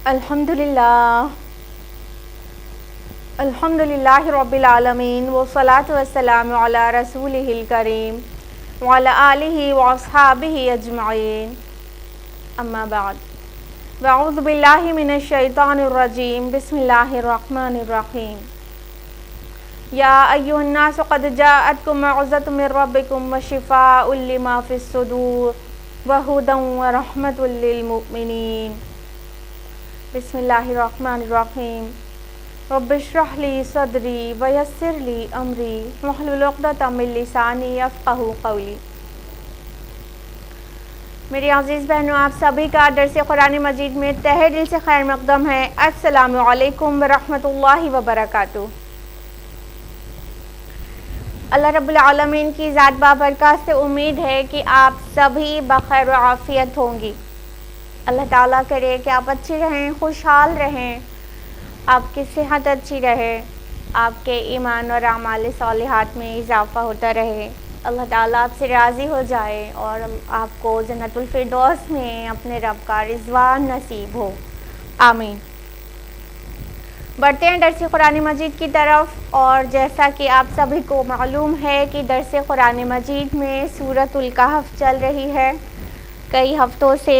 الحمدللہ الحمدللہ رب العالمین والصلاة والسلام علی رسولہ الکریم وعلی آلہ واصحابہ اجمعین اما بعد اعوذ باللہ من الشیطان الرجیم بسم اللہ الرحمن الرحیم یا ایھا الناس قد جاءتکم موعظۃ من ربکم وشفاء لما فی الصدور وہدی ورحمۃ للمؤمنین بسم اللہ الرحمن الرحیم رب اشرح لی صدری ویسر لی امری واحلل عقدۃ من لسانی یفقہوا قولی۔ میری عزیز بہنوں، آپ سبھی کا درس قرآن مجید میں تہہ دل سے خیر مقدم ہے۔ السلام علیکم ورحمۃ اللہ وبرکاتہ۔ اللہ رب العالمین کی ذات بابرکات سے امید ہے کہ آپ سبھی بخیر و عافیت ہوں گی۔ اللہ تعالیٰ کرے کہ آپ اچھی رہیں، خوشحال رہیں، آپ کی صحت اچھی رہے، آپ کے ایمان اور اعمال صالحات میں اضافہ ہوتا رہے، اللہ تعالیٰ آپ سے راضی ہو جائے اور آپ کو جنت الفردوس میں اپنے رب کا رضوان نصیب ہو، آمین۔ بڑھتے ہیں درس قرآن مجید کی طرف، اور جیسا کہ آپ سبھی کو معلوم ہے کہ درس قرآن مجید میں سورۃ الکہف چل رہی ہے کئی ہفتوں سے،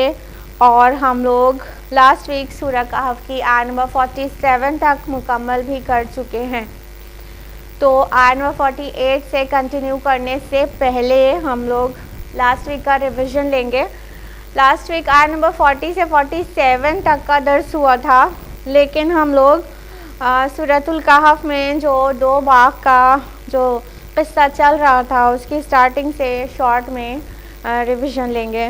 اور ہم لوگ لاسٹ ویک سورہ کہف کی آیت نمبر 47 تک مکمل بھی کر چکے ہیں۔ تو آیت نمبر 48 سے کنٹینیو کرنے سے پہلے ہم لوگ لاسٹ ویک کا ریویژن لیں گے۔ لاسٹ ویک آیت نمبر 40 سے 47 تک کا درس ہوا تھا، لیکن ہم لوگ سورۃ الکہف میں جو دو باغ کا جو قصہ چل رہا تھا اس کی سٹارٹنگ سے شارٹ میں ریویژن لیں گے۔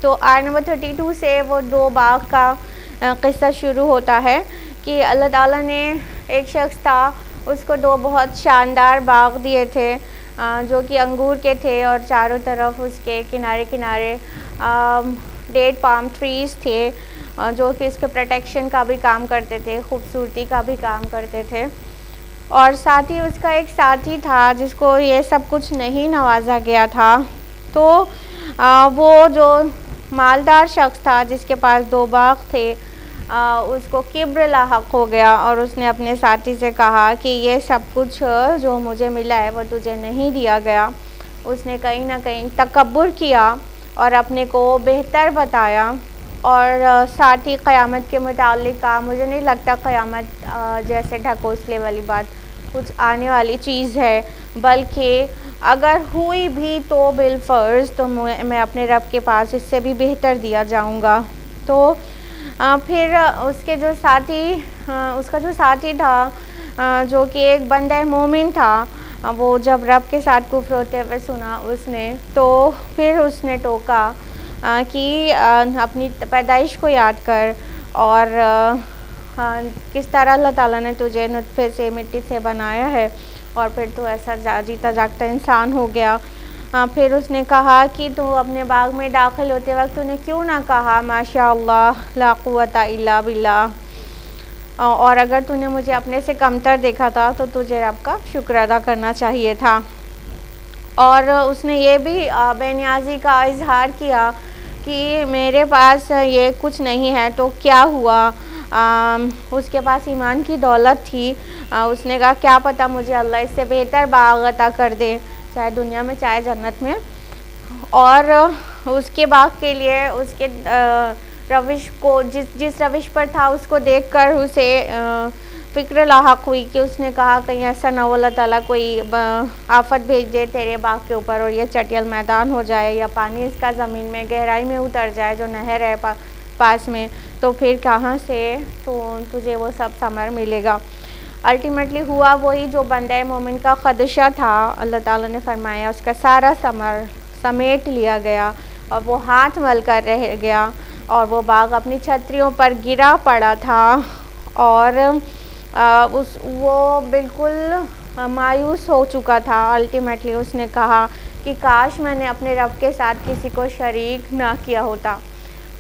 تو آیت نمبر 32 سے وہ دو باغ کا قصہ شروع ہوتا ہے کہ اللہ تعالیٰ نے ایک شخص تھا، اس کو دو بہت شاندار باغ دیے تھے جو کہ انگور کے تھے، اور چاروں طرف اس کے کنارے کنارے ڈیٹ پام ٹریز تھے جو کہ اس کے پروٹیکشن کا بھی کام کرتے تھے، خوبصورتی کا بھی کام کرتے تھے۔ اور ساتھ ہی اس کا ایک ساتھی تھا جس کو یہ سب کچھ نہیں نوازا گیا تھا۔ تو وہ جو مالدار شخص تھا جس کے پاس دو باغ تھے، اس کو کبر لاحق ہو گیا، اور اس نے اپنے ساتھی سے کہا کہ یہ سب کچھ جو مجھے ملا ہے وہ تجھے نہیں دیا گیا۔ اس نے کہیں نہ کہیں تکبر کیا اور اپنے کو بہتر بتایا، اور ساتھ ہی قیامت کے متعلق کہا مجھے نہیں لگتا قیامت جیسے ڈھکوسلے والی بات کچھ آنے والی چیز ہے، بلکہ اگر ہوئی بھی تو بالفرض تو میں اپنے رب کے پاس اس سے بھی بہتر دیا جاؤں گا۔ تو پھر اس کا جو ساتھی تھا جو کہ ایک بندہ مومن تھا، وہ جب رب کے ساتھ کفر ہوتے ہوئے سنا اس نے، تو پھر اس نے ٹوکا کہ اپنی پیدائش کو یاد کر، اور کس طرح اللہ تعالیٰ نے تجھے نطفے سے مٹی سے بنایا ہے، اور پھر تو ایسا جیتا جاگتا انسان ہو گیا۔ پھر اس نے کہا کہ تو اپنے باغ میں داخل ہوتے وقت تو نے کیوں نہ کہا ماشاء اللہ لا قوت الا باللہ، اور اگر تو نے مجھے اپنے سے کمتر دیکھا تھا تو تجھے رب کا شکر ادا کرنا چاہیے تھا۔ اور اس نے یہ بھی بے نیازی کا اظہار کیا کہ میرے پاس یہ کچھ نہیں ہے تو کیا ہوا، اس کے پاس ایمان کی دولت تھی، اس نے کہا کیا پتہ مجھے اللہ اس سے بہتر باغ عطا کر دے، چاہے دنیا میں چاہے جنت میں۔ اور اس کے باغ کے لیے اس کے روش کو جس روش پر تھا اس کو دیکھ کر اسے فکر لاحق ہوئی کہ اس نے کہا کہیں ایسا نہ ہو اللہ تعالیٰ کوئی آفت بھیج دے تیرے باغ کے اوپر اور یہ چٹیل میدان ہو جائے، یا پانی اس کا زمین میں گہرائی میں اتر جائے جو نہر ہے پاس میں، تو پھر کہاں سے تو تجھے وہ سب ثمر ملے گا۔ الٹیمیٹلی ہوا وہی جو بندہ مومن کا خدشہ تھا، اللہ تعالیٰ نے فرمایا اس کا سارا ثمر سمیٹ لیا گیا، اور وہ ہاتھ مل کر رہ گیا، اور وہ باغ اپنی چھتریوں پر گرا پڑا تھا، اور وہ بالکل مایوس ہو چکا تھا۔ الٹیمیٹلی اس نے کہا کہ کاش میں نے اپنے رب کے ساتھ کسی کو شریک نہ کیا ہوتا۔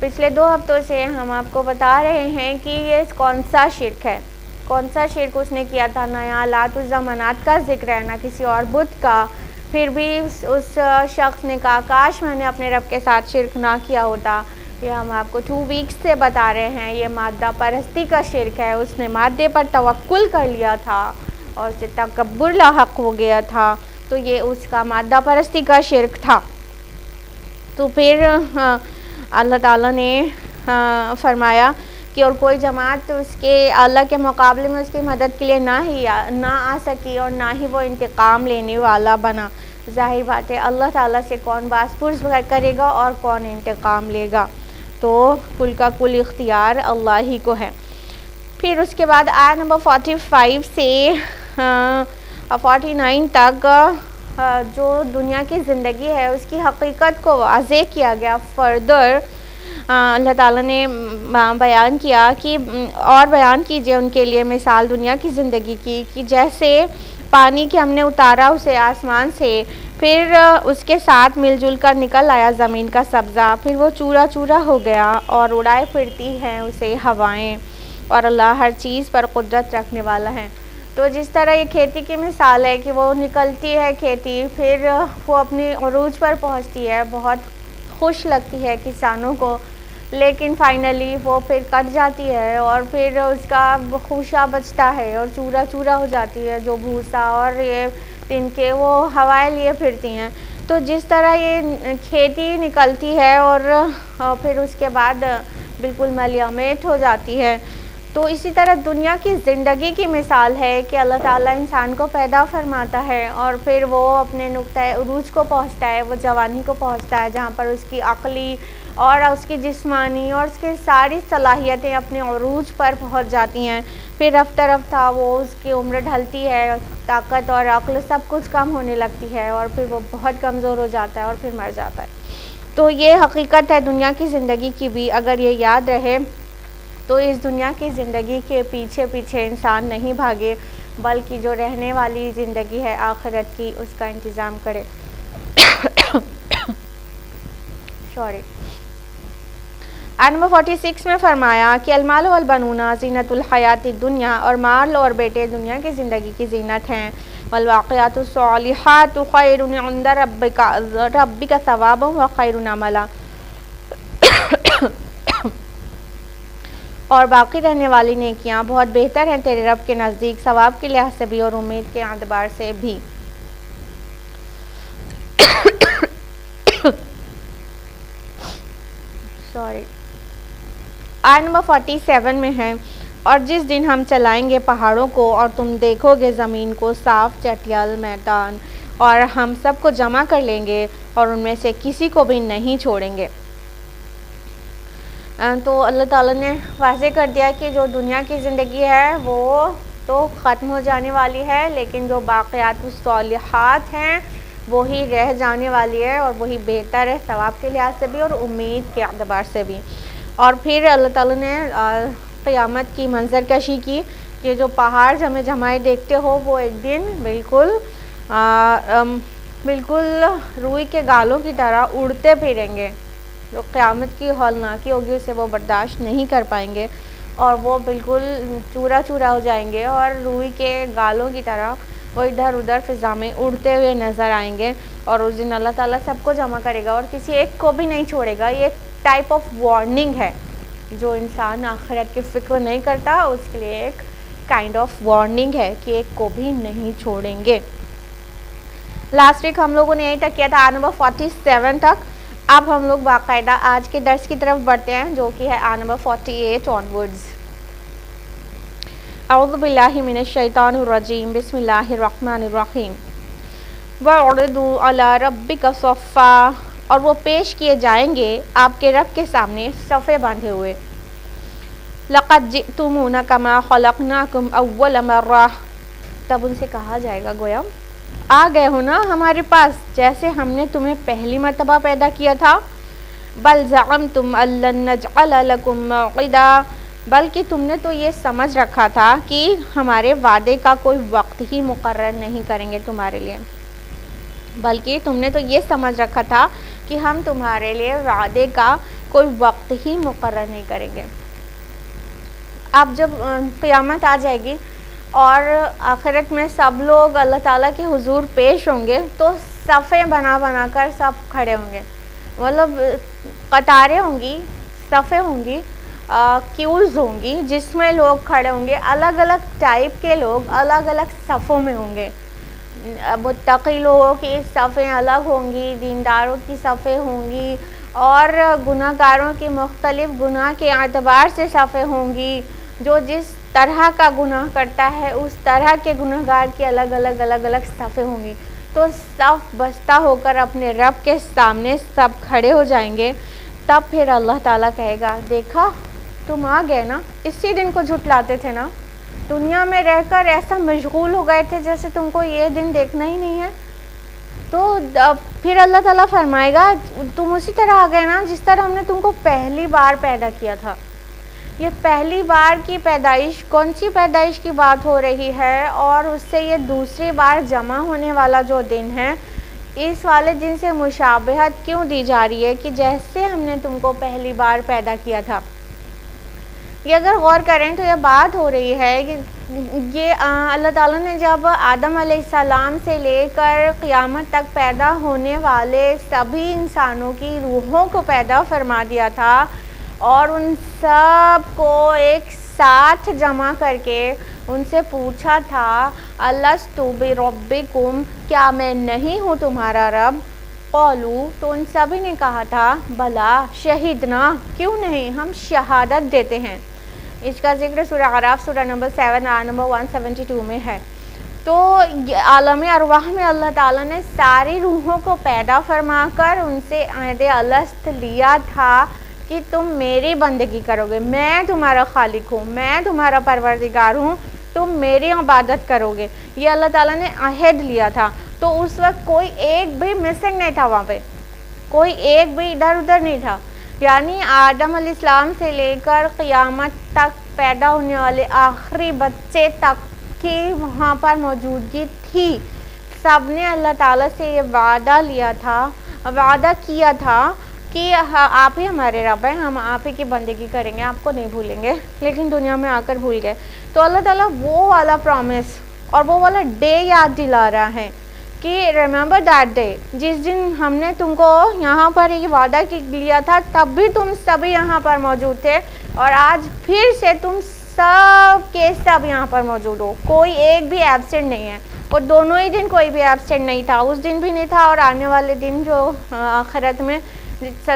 پچھلے 2 ہفتوں سے ہم آپ کو بتا رہے ہیں کہ یہ کون سا شرک ہے، کون سا شرک اس نے کیا تھا، نہ یہاں لات عزیٰ منات کا ذکر ہے نہ کسی اور بت کا، پھر بھی اس شخص نے کہا کاش میں نے اپنے رب کے ساتھ شرک نہ کیا ہوتا، یہ ہم آپ کو 2 ویکس سے بتا رہے ہیں. یہ مادہ پرستی کا شرک ہے. اس نے مادے پر توکل کر لیا تھا اور اسے تکبر لاحق ہو گیا تھا, تو یہ اس کا مادہ پرستی کا شرک تھا. تو پھر اللہ تعالیٰ نے فرمایا کہ اور کوئی جماعت اس کے اللہ کے مقابلے میں اس کی مدد کے لیے نہ آ سکی اور نہ ہی وہ انتقام لینے والا بنا. ظاہر بات ہے اللہ تعالیٰ سے کون باز پرس کرے گا اور کون انتقام لے گا, تو کل کا کل اختیار اللہ ہی کو ہے. پھر اس کے بعد آیت نمبر 45 سے 49 تک جو دنیا کی زندگی ہے اس کی حقیقت کو واضح کیا گیا. فردر اللہ تعالیٰ نے بیان کیا کہ اور بیان کیجئے ان کے لیے مثال دنیا کی زندگی کی, کہ جیسے پانی کہ ہم نے اتارا اسے آسمان سے, پھر اس کے ساتھ مل جل کر نکل آیا زمین کا سبزہ, پھر وہ چورا چورا ہو گیا اور اڑائے پھرتی ہیں اسے ہوائیں, اور اللہ ہر چیز پر قدرت رکھنے والا ہے. تو جس طرح یہ کھیتی کی مثال ہے کہ وہ نکلتی ہے کھیتی, پھر وہ اپنے عروج پر پہنچتی ہے, بہت خوش لگتی ہے کسانوں کو, لیکن فائنلی وہ پھر کٹ جاتی ہے اور پھر اس کا خوشہ بچتا ہے اور چورا چورا ہو جاتی ہے جو بھوسا, اور یہ ان کے وہ ہوائیں لیے پھرتی ہیں. تو جس طرح یہ کھیتی نکلتی ہے اور پھر اس کے بعد بالکل ملیامیٹ ہو جاتی ہے, تو اسی طرح دنیا کی زندگی کی مثال ہے کہ اللہ تعالیٰ انسان کو پیدا فرماتا ہے اور پھر وہ اپنے نقطۂ عروج کو پہنچتا ہے, وہ جوانی کو پہنچتا ہے, جہاں پر اس کی عقلی اور اس کی جسمانی اور اس کی ساری صلاحیتیں اپنے عروج پر پہنچ جاتی ہیں. پھر رفتہ رفتہ وہ اس کی عمر ڈھلتی ہے, طاقت اور عقل سب کچھ کم ہونے لگتی ہے, اور پھر وہ بہت کمزور ہو جاتا ہے اور پھر مر جاتا ہے. تو یہ حقیقت ہے دنیا کی زندگی کی بھی. اگر یہ یاد رہے تو اس دنیا کی زندگی کے پیچھے پیچھے انسان نہیں بھاگے, بلکہ جو رہنے والی زندگی ہے آخرت کی اس کا انتظام کرے. آیت نمبر 46 میں فرمایا کہ المال والبنون زینت الحیات الدنیا, اور مال اور بیٹے دنیا کی زندگی کی زینت ہیں. والواقعات الصالحات خیر عند ربک ثوابا وخیر عملا, اور باقی رہنے والی نیکیاں بہت بہتر ہیں تیرے رب کے نزدیک, ثواب کے لحاظ سے بھی اور امید کے اعتبار سے بھی. آیت نمبر 47 میں ہے, اور جس دن ہم چلائیں گے پہاڑوں کو اور تم دیکھو گے زمین کو صاف چٹیل میدان, اور ہم سب کو جمع کر لیں گے اور ان میں سے کسی کو بھی نہیں چھوڑیں گے. تو اللہ تعالیٰ نے واضح کر دیا کہ جو دنیا کی زندگی ہے وہ تو ختم ہو جانے والی ہے, لیکن جو باقیات الصالحات ہیں وہی رہ جانے والی ہے, اور وہی بہتر ہے ثواب کے لحاظ سے بھی اور امید کے اعتبار سے بھی. اور پھر اللہ تعالیٰ نے قیامت کی منظر کشی کی کہ جو پہاڑ جمائے دیکھتے ہو وہ ایک دن بالکل روئی کے گالوں کی طرح اڑتے پھریں گے. جو قیامت کی ہولناکی ہوگی اسے وہ برداشت نہیں کر پائیں گے, اور وہ بالکل چورا چورا ہو جائیں گے, اور روئی کے گالوں کی طرح وہ ادھر ادھر فضا میں اڑتے ہوئے نظر آئیں گے. اور اس دن اللہ تعالیٰ سب کو جمع کرے گا اور کسی ایک کو بھی نہیں چھوڑے گا. یہ ایک ٹائپ آف وارننگ ہے, جو انسان آخرت کی فکر نہیں کرتا اس کے لیے ایک کائنڈ آف وارننگ ہے کہ ایک کو بھی نہیں چھوڑیں گے. لاسٹ ویک ہم لوگوں نے یہی تک کیا تھا آیت نمبر 47 تک. اب ہم لوگ باقاعدہ آج کے درس کی طرف بڑھتے ہیں جو کہ ہے آیت نمبر 48 آنورڈز. اعوذ باللہ من الشیطان الرجیم, بسم اللہ الرحمن الرحیم. وَعُرِضُوا عَلَىٰ رَبِّكَ صَفًّا, اور وہ پیش کیے جائیں گے آپ کے رب کے سامنے صفے باندھے ہوئے. لَقَدْ جِئْتُمُونَا كَمَا خَلَقْنَاكُمْ أَوَّلَ مَرَّةٍ, تب ان سے کہا جائے گا گویا آ گئے ہو نا ہمارے پاس جیسے ہم نے تمہیں پہلی مرتبہ پیدا کیا تھا. بل زعمتم ان لن نجعل لكم موعدا, بلکہ تم نے تو یہ سمجھ رکھا تھا کہ ہمارے وعدے کا کوئی وقت ہی مقرر نہیں کریں گے تمہارے لیے. بلکہ تم نے تو یہ سمجھ رکھا تھا کہ ہم تمہارے لیے وعدے کا کوئی وقت ہی مقرر نہیں کریں گے. اب جب قیامت آ جائے گی اور آخرت میں سب لوگ اللہ تعالیٰ کے حضور پیش ہوں گے تو صفیں بنا بنا کر سب کھڑے ہوں گے, مطلب قطاریں ہوں گی صفیں ہوں گی، کیوز ہوں گی جس میں لوگ کھڑے ہوں گے، الگ الگ ٹائپ کے لوگ الگ الگ صفوں میں ہوں گے. متقی لوگوں کی صفیں الگ ہوں گی، دینداروں کی صفیں ہوں گی، اور گناہ گاروں کی مختلف گناہ کے اعتبار سے صفیں ہوں گی. جو جس طرح کا گناہ کرتا ہے اس طرح کے گناہ گار کی الگ الگ صفیں ہوں گی. تو صف بستہ ہو کر اپنے رب کے سامنے سب کھڑے ہو جائیں گے. تب پھر اللہ تعالیٰ کہے گا دیکھا تم آ گئے نا، اسی دن کو جھٹلاتے تھے نا، دنیا میں رہ کر ایسا مشغول ہو گئے تھے جیسے تم کو یہ دن دیکھنا ہی نہیں ہے. تو پھر اللہ تعالیٰ فرمائے گا تم اسی طرح آ گئے نا جس طرح ہم نے تم کو پہلی بار پیدا کیا تھا. یہ پہلی بار کی پیدائش کون سی پیدائش کی بات ہو رہی ہے، اور اس سے یہ دوسری بار جمع ہونے والا جو دن ہے اس والے دن سے مشابہت کیوں دی جا رہی ہے کہ جیسے ہم نے تم کو پہلی بار پیدا کیا تھا. یہ اگر غور کریں تو یہ بات ہو رہی ہے کہ یہ اللہ تعالیٰ نے جب آدم علیہ السلام سے لے کر قیامت تک پیدا ہونے والے سبھی انسانوں کی روحوں کو پیدا فرما دیا تھا اور ان سب کو ایک ساتھ جمع کر کے ان سے پوچھا تھا الستُ بربکم، کیا میں نہیں ہوں تمہارا رب؟ قالوا، تو ان سبھی نے کہا تھا بلا شہدنا، کیوں نہیں، ہم شہادت دیتے ہیں. اس کا ذکر سورہ اعراف سورہ نمبر 7 آیت نمبر 172 میں ہے. تو عالم ارواح میں اللہ تعالیٰ نے ساری روحوں کو پیدا فرما کر ان سے عہد الست لیا تھا کہ تم میری بندگی کرو گے، میں تمہارا خالق ہوں، میں تمہارا پروردگار ہوں، تم میری عبادت کرو گے. یہ اللہ تعالیٰ نے عہد لیا تھا. تو اس وقت کوئی ایک بھی مسنگ نہیں تھا، وہاں پہ کوئی ایک بھی ادھر ادھر نہیں تھا. یعنی آدم علیہ السلام سے لے کر قیامت تک پیدا ہونے والے آخری بچے تک کی وہاں پر موجودگی تھی. سب نے اللہ تعالیٰ سے یہ وعدہ لیا تھا، وعدہ کیا تھا کہ آپ ہی ہمارے رب ہیں، ہم آپ ہی کی بندگی کریں گے، آپ کو نہیں بھولیں گے. لیکن دنیا میں آ کر بھول گئے. تو اللہ تعالیٰ وہ والا پرومس اور وہ والا ڈے یاد دلا رہا ہے کہ ریممبر دیٹ ڈے، جس دن ہم نے تم کو یہاں پر یہ وعدہ لیا تھا تب بھی تم سبھی یہاں پر موجود تھے، اور آج پھر سے تم سب کے سب یہاں پر موجود ہو، کوئی ایک بھی ایبسنٹ نہیں ہے. اور دونوں ہی دن کوئی بھی ایبسنٹ نہیں تھا، اس دن بھی نہیں تھا اور آنے والے دن جو آخرت میں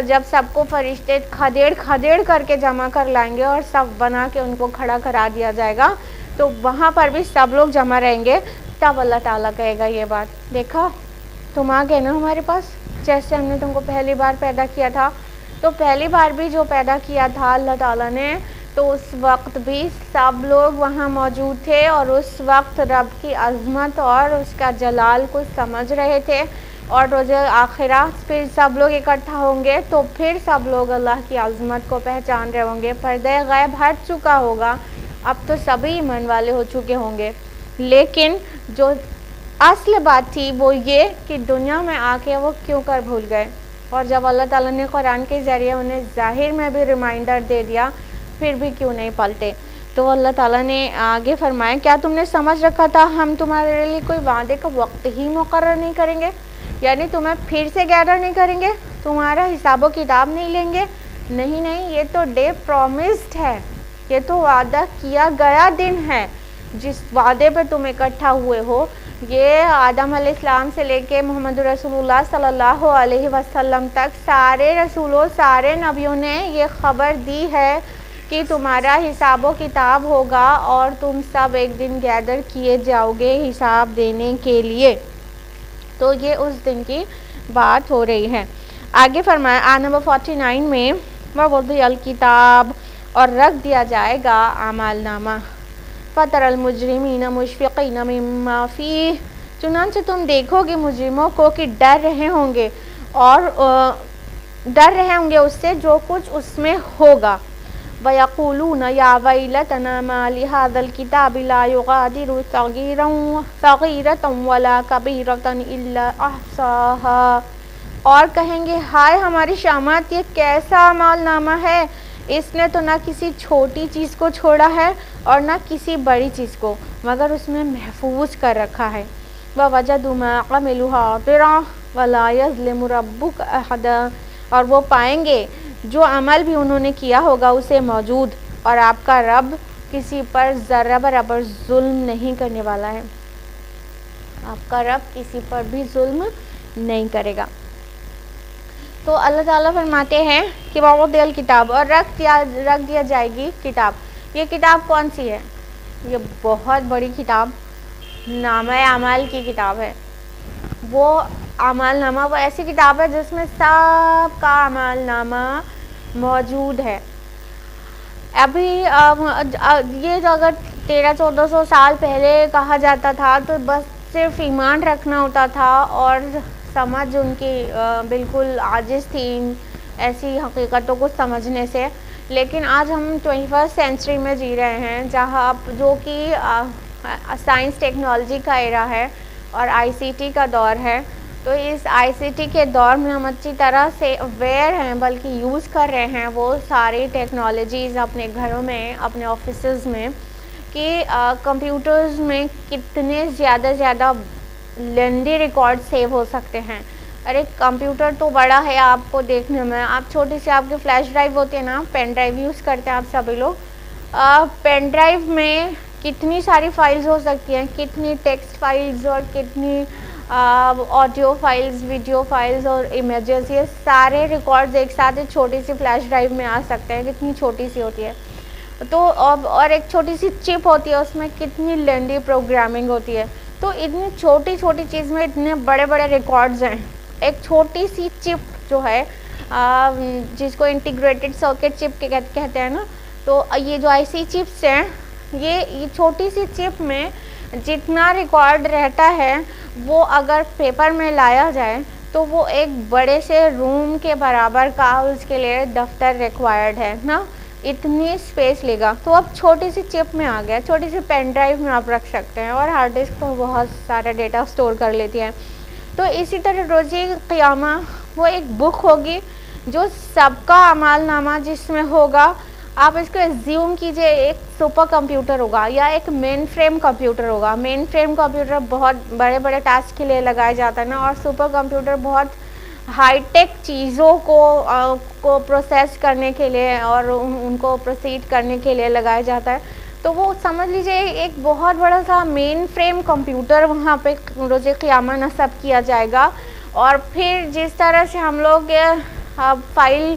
جب سب کو فرشتے کھدیڑ کر کے جمع کر لائیں گے اور سب بنا کے ان کو کھڑا کرا دیا جائے گا تو وہاں پر بھی سب لوگ جمع رہیں گے. تب اللہ تعالیٰ کہے گا یہ بات دیکھا تم آ گئے نا ہمارے پاس، جیسے ہم نے تم کو پہلی بار پیدا کیا تھا. تو پہلی بار بھی جو پیدا کیا تھا اللہ تعالیٰ نے، تو اس وقت بھی سب لوگ وہاں موجود تھے اور اس وقت رب کی عظمت اور اس کا جلال کو سمجھ رہے تھے. اور روز آخرت پھر سب لوگ اکٹھا ہوں گے تو پھر سب لوگ اللہ کی عظمت کو پہچان رہے ہوں گے. پردہ غیب ہٹ چکا ہوگا، اب تو سبھی ایمان والے ہو چکے ہوں گے. لیکن جو اصل بات تھی وہ یہ کہ دنیا میں آ کے وہ کیوں کر بھول گئے، اور جب اللہ تعالیٰ نے قرآن کے ذریعے انہیں ظاہر میں بھی ریمائنڈر دے دیا پھر بھی کیوں نہیں پلٹے. تو اللہ تعالیٰ نے آگے فرمایا کیا تم نے سمجھ رکھا تھا ہم تمہارے لیے کوئی وعدے کا وقت ہی مقرر نہیں کریں گے، یعنی تمہیں پھر سے گیدر نہیں کریں گے، تمہارا حساب و کتاب نہیں لیں گے؟ نہیں، یہ تو ڈے پرومسڈ ہے، یہ تو وعدہ کیا گیا دن ہے جس وعدے پہ تم اکٹھا ہوئے ہو. یہ آدم علیہ السلام سے لے کے محمد رسول اللہ صلی اللہ علیہ وسلم تک سارے رسولوں سارے نبیوں نے یہ خبر دی ہے کہ تمہارا حساب و کتاب ہوگا اور تم سب ایک دن گیدر کیے جاؤ گے حساب دینے کے لیے. تو یہ اس دن کی بات ہو رہی ہے. آگے فرمایا آیت نمبر 49 میں وَوُضِعَ الْكِتَابُ، اور رکھ دیا جائے گا اعمال نامہ. فَتَرَى الْمُجْرِمِينَ مُشْفِقِينَ مِمَّا فِيهِ، چنانچہ تم دیکھو گے مجرموں کو کہ ڈر رہے ہوں گے اور ڈر رہے ہوں گے اس سے جو کچھ اس میں ہوگا. وَيَقُولُونَ يَا وَيْلَتَنَا مَا لِهَذَا الْكِتَابِ لَا يُغَادِرُ صَغِيرَةً وَلَا كَبِيرَةً إِلَّا أَحْصَاهَا، اور کہیں گے ہائے ہماری شامت، یہ کیسا اعمال نامہ ہے، اس نے تو نہ کسی چھوٹی چیز کو چھوڑا ہے اور نہ کسی بڑی چیز کو، مگر اس میں محفوظ کر رکھا ہے. وَوَجَدُوا مَا عَمِلُوا حَاضِرًا وَلَا يَظْلِمُ رَبُّكَ أَحَدًا، اور وہ پائیں گے جو عمل بھی انہوں نے کیا ہوگا اسے موجود، اور آپ کا رب کسی پر ذرہ برابر ظلم نہیں کرنے والا ہے، آپ کا رب کسی پر بھی ظلم نہیں کرے گا۔ تو اللہ تعالیٰ فرماتے ہیں کہ وَوُضِعَ الْکِتَابُ، اور رکھ دیا جائے گی کتاب۔ یہ کتاب کون سی ہے؟ یہ بہت بڑی کتاب نامہ اعمال کی کتاب ہے۔ وہ اعمال نامہ وہ ایسی کتاب ہے جس میں سب کا اعمال نامہ موجود ہے۔ ابھی یہ جو اگر 1300-1400 سال پہلے کہا جاتا تھا تو بس صرف ایمان رکھنا ہوتا تھا اور سمجھ ان کی بالکل عاجز تھی ایسی حقیقتوں کو سمجھنے سے، لیکن آج ہم 21 سینچری میں جی رہے ہیں جہاں جو کہ سائنس ٹیکنالوجی کا ایرا ہے اور آئی سی ٹی کا دور ہے۔ تو اس آئی سی ٹی کے دور میں ہم اچھی طرح سے اویئر ہیں، بلکہ یوز کر رہے ہیں وہ ساری ٹیکنالوجیز اپنے گھروں میں، اپنے آفیسز میں، کہ کمپیوٹرز میں کتنے زیادہ لینڈی ریکارڈ سیو ہو سکتے ہیں۔ ارے کمپیوٹر تو بڑا ہے آپ کو دیکھنے میں، آپ چھوٹی سی آپ کی فلیش ڈرائیو ہوتی ہے نا، پین ڈرائیو یوز کرتے ہیں آپ سبھی لوگ، پین ڈرائیو میں کتنی ساری فائلز ہو سکتی ہیں، کتنی ٹیکسٹ فائلز اور کتنی آڈیو فائلز، ویڈیو فائلز اور امیجز، یہ سارے ریکارڈز ایک ساتھ ایک چھوٹی سی فلیش ڈرائیو میں آ سکتے ہیں، کتنی چھوٹی سی ہوتی ہے۔ تو اور ایک چھوٹی سی چپ ہوتی ہے، اس میں کتنی لینڈی پروگرامنگ ہوتی ہے۔ تو اتنی چھوٹی چیز میں اتنے بڑے ریکارڈز ہیں۔ ایک چھوٹی سی چپ جو ہے جس کو انٹیگریٹڈ سرکٹ چپ کہتے ہیں نا، تو یہ جو آئی سی چپس ہیں، یہ چھوٹی سی چپ میں جتنا ریکارڈ رہتا ہے وہ اگر پیپر میں لایا جائے تو وہ ایک بڑے سے روم کے برابر کا اس کے لیے دفتر ریکوائرڈ ہے نا، اتنی اسپیس لے گا۔ تو اب چھوٹی سی چپ میں آ گیا، چھوٹی سی پین ڈرائیو میں آپ رکھ سکتے ہیں، اور ہارڈ ڈسک تو بہت سارا ڈیٹا اسٹور کر لیتی ہے۔ تو اسی طرح روز قیامہ وہ ایک بک ہوگی جو سب کا اعمال نامہ جس میں ہوگا۔ آپ اس کو ایزیوم کیجئے ایک سپر کمپیوٹر ہوگا یا ایک مین فریم کمپیوٹر ہوگا۔ مین فریم کمپیوٹر بہت بڑے ٹاسک کے لیے لگایا جاتا ہے نا، اور سپر کمپیوٹر بہت ہائی ٹیک چیزوں کو پروسیس کرنے کے لیے اور ان کو پروسیڈ کرنے کے لیے لگایا جاتا ہے۔ تو وہ سمجھ لیجئے ایک بہت بڑا سا مین فریم کمپیوٹر وہاں پہ روز قیامہ نصب کیا جائے گا، اور پھر جس طرح سے ہم لوگ فائل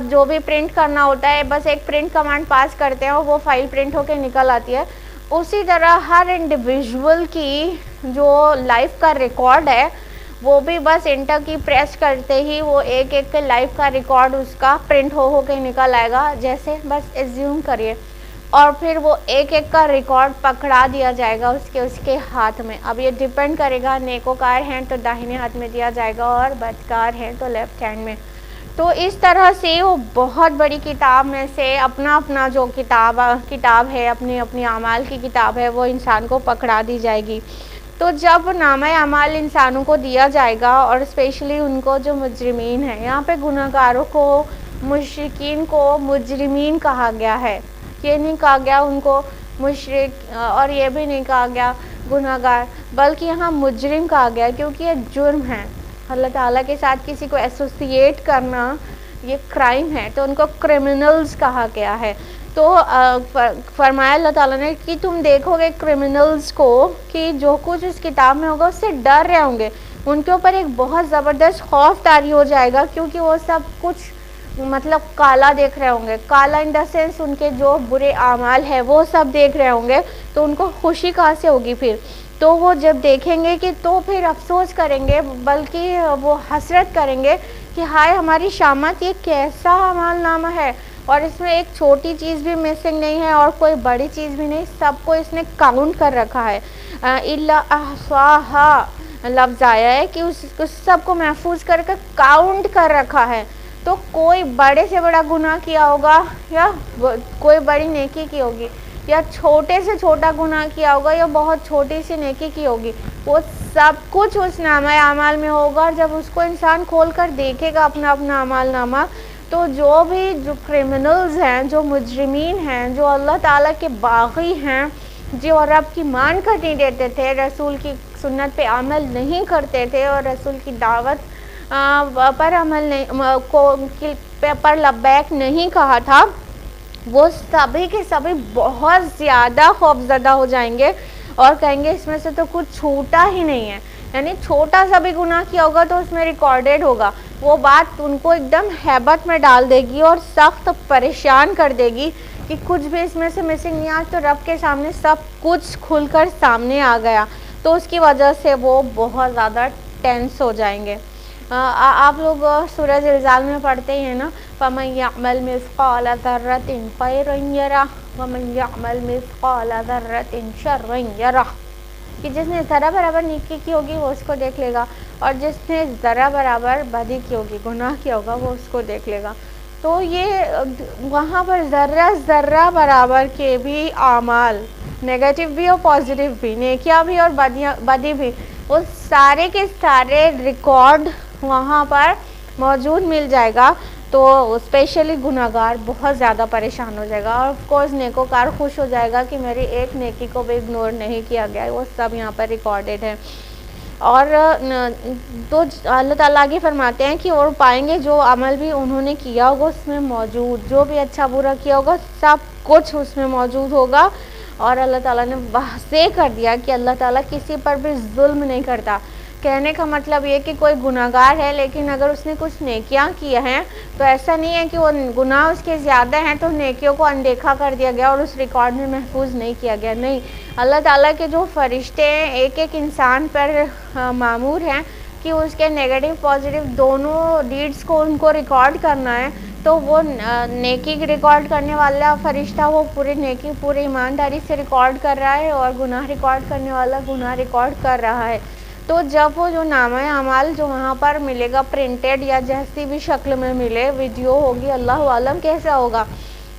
جو بھی پرنٹ کرنا ہوتا ہے بس ایک پرنٹ کمانڈ پاس کرتے ہیں اور وہ فائل پرنٹ ہو کے نکل آتی ہے، اسی طرح ہر انڈیویژول کی جو لائف کا ریکارڈ ہے وہ بھی بس انٹر کی پریس کرتے ہی وہ ایک لائف کا ریکارڈ اس کا پرنٹ ہو کے نکل آئے گا، جیسے بس ایزیوم کریے، اور پھر وہ ایک کا ریکارڈ پکڑا دیا جائے گا اس کے ہاتھ میں۔ اب یہ ڈیپینڈ کرے گا، نیکوکار ہیں تو داہنے ہاتھ میں دیا جائے گا اور بدکار ہیں تو لیفٹ ہینڈ میں۔ تو اس طرح سے وہ بہت بڑی کتاب میں سے اپنا جو کتاب ہے، اپنی اعمال کی کتاب ہے، وہ انسان کو پکڑا دی جائے گی۔ تو جب نامہ اعمال انسانوں کو دیا جائے گا، اور اسپیشلی ان کو جو مجرمین ہیں، یہاں پہ گناہ گاروں کو، مشرکین کو مجرمین کہا گیا ہے، یہ نہیں کہا گیا ان کو مشرک، اور یہ بھی نہیں کہا گیا گناہ گار، بلکہ یہاں مجرم کہا گیا کیونکہ یہ جرم ہے۔ اللہ تعالیٰ کے ساتھ کسی کو ایسوسیٹ کرنا یہ کرائم ہے، تو ان کو کرمنلز کہا گیا ہے۔ تو فرمایا اللہ تعالیٰ نے کہ تم دیکھو گے کرمنلز کو کہ جو کچھ اس کتاب میں ہوگا اس سے ڈر رہے ہوں گے، ان کے اوپر ایک بہت زبردست خوف طاری ہو جائے گا، کیونکہ وہ سب کچھ مطلب کالا دیکھ رہے ہوں گے، کالا ان دا سینس ان کے جو برے اعمال ہے وہ سب دیکھ رہے ہوں گے، تو ان کو خوشی کہاں سے ہوگی پھر؟ تو وہ جب دیکھیں گے کہ تو پھر افسوس کریں گے، بلکہ وہ حسرت کریں گے کہ ہائے ہماری شامت یہ کیسا اعمال نامہ ہے، اور اس میں ایک چھوٹی چیز بھی مسنگ نہیں ہے اور کوئی بڑی چیز بھی نہیں، سب کو اس نے کاؤنٹ کر رکھا ہے۔ الا احصاها لفظ آیا ہے کہ اس سب کو محفوظ کر کے کاؤنٹ کر رکھا ہے۔ تو کوئی بڑے سے بڑا گناہ کیا ہوگا یا کوئی بڑی نیکی کی ہوگی، یا چھوٹے سے چھوٹا گناہ کیا ہوگا یا بہت چھوٹی سی نیکی کی ہوگی، وہ سب کچھ اس نامہ اعمال میں ہوگا۔ اور جب اس کو انسان کھول کر دیکھے گا اپنا اعمال نامہ، تو جو کرمنلز ہیں، جو مجرمین ہیں، جو اللہ تعالیٰ کے باغی ہیں، جو رب کی مان کر نہیں دیتے تھے، رسول کی سنت پہ عمل نہیں کرتے تھے اور رسول کی دعوت پر عمل نہیں پر لبیک نہیں کہا تھا، وہ سبھی کے سبھی بہت زیادہ خوفزدہ ہو جائیں گے اور کہیں گے اس میں سے تو کچھ چھوٹا ہی نہیں ہے، یعنی چھوٹا سا بھی گناہ کیا ہوگا تو اس میں ریکارڈڈ ہوگا. وہ بات ان کو ایک دم ہیبت میں ڈال دے گی اور سخت پریشان کر دے گی کہ کچھ بھی اس میں سے مسنگ نہیں. آج تو رب کے سامنے سب کچھ کھل کر سامنے آ گیا، تو اس کی وجہ سے وہ بہت زیادہ ٹینس ہو جائیں گے. آپ لوگ سورہ زلزال میں پڑھتے ہی ہیں نا، فَمَن يَعْمَلْ مِثْقَالَ ذَرَّةٍ خَيْرًا يَرَهُ وَمَن يَعْمَلْ مِثْقَالَ ذَرَّةٍ شَرًّا يَرَهُ، کہ جس نے ذرہ برابر نیکی کی ہوگی وہ اس کو دیکھ لے گا، اور جس نے ذرہ برابر بدی کی ہوگی، گناہ کیا ہوگا، وہ اس کو دیکھ لے گا. تو یہ وہاں پر ذرہ ذرہ برابر کے بھی اعمال، نیگیٹو بھی اور پازیٹیو بھی، نیکیاں بھی اور بدی بھی، وہ سارے کے سارے ریکارڈ وہاں پر موجود مل جائے گا. تو اسپیشلی گناہگار بہت زیادہ پریشان ہو جائے گا، اور آف کورس نیکوکار خوش ہو جائے گا کہ میری ایک نیکی کو بھی اگنور نہیں کیا گیا، وہ سب یہاں پر ریکارڈڈ ہے. اور تو اللہ تعالیٰ آگے فرماتے ہیں کہ اور پائیں گے جو عمل بھی انہوں نے کیا ہوگا اس میں موجود، جو بھی اچھا برا کیا ہوگا سب کچھ اس میں موجود ہوگا. اور اللہ تعالیٰ نے واضح کر دیا کہ اللہ تعالیٰ کسی پر بھی ظلم نہیں کرتا. کہنے کا مطلب یہ کہ کوئی گناہگار ہے لیکن اگر اس نے کچھ نیکیاں کی ہیں تو ایسا نہیں ہے کہ وہ گناہ اس کے زیادہ ہیں تو نیکیوں کو اندیکھا کر دیا گیا اور اس ریکارڈ میں محفوظ نہیں کیا گیا. نہیں، اللہ تعالیٰ کے جو فرشتے ہیں ایک ایک انسان پر مامور ہیں کہ اس کے نیگیٹو پازیٹیو دونوں ڈیڈز کو ان کو ریکارڈ کرنا ہے. تو وہ نیکی ریکارڈ کرنے والا فرشتہ وہ پوری نیکی پوری ایمانداری سے ریکارڈ کر رہا ہے، اور گناہ ریکارڈ کرنے والا گناہ ریکارڈ کر رہا ہے. تو جب وہ جو نامہ اعمال جو وہاں پر ملے گا پرنٹڈ یا جیسی بھی شکل میں ملے، ویڈیو ہوگی، اللہ عالم کیسا ہوگا،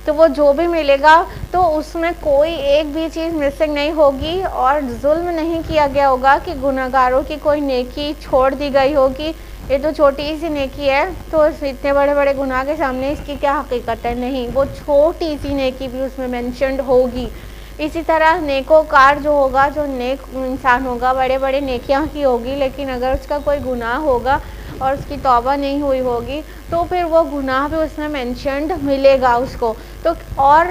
تو وہ جو بھی ملے گا تو اس میں کوئی ایک بھی چیز مسنگ نہیں ہوگی، اور ظلم نہیں کیا گیا ہوگا کہ گناہگاروں کی کوئی نیکی چھوڑ دی گئی ہوگی، یہ تو چھوٹی سی نیکی ہے تو اتنے بڑے بڑے گناہ کے سامنے اس کی کیا حقیقت ہے. نہیں، وہ چھوٹی سی نیکی بھی اس میں مینشنڈ ہوگی. اسی طرح نیکوکار جو ہوگا، جو نیک انسان ہوگا، بڑے بڑے نیکیاں کی ہوگی، لیکن اگر اس کا کوئی گناہ ہوگا اور اس کی توبہ نہیں ہوئی ہوگی تو پھر وہ گناہ بھی اس میں مینشنڈ ملے گا اس کو. تو اور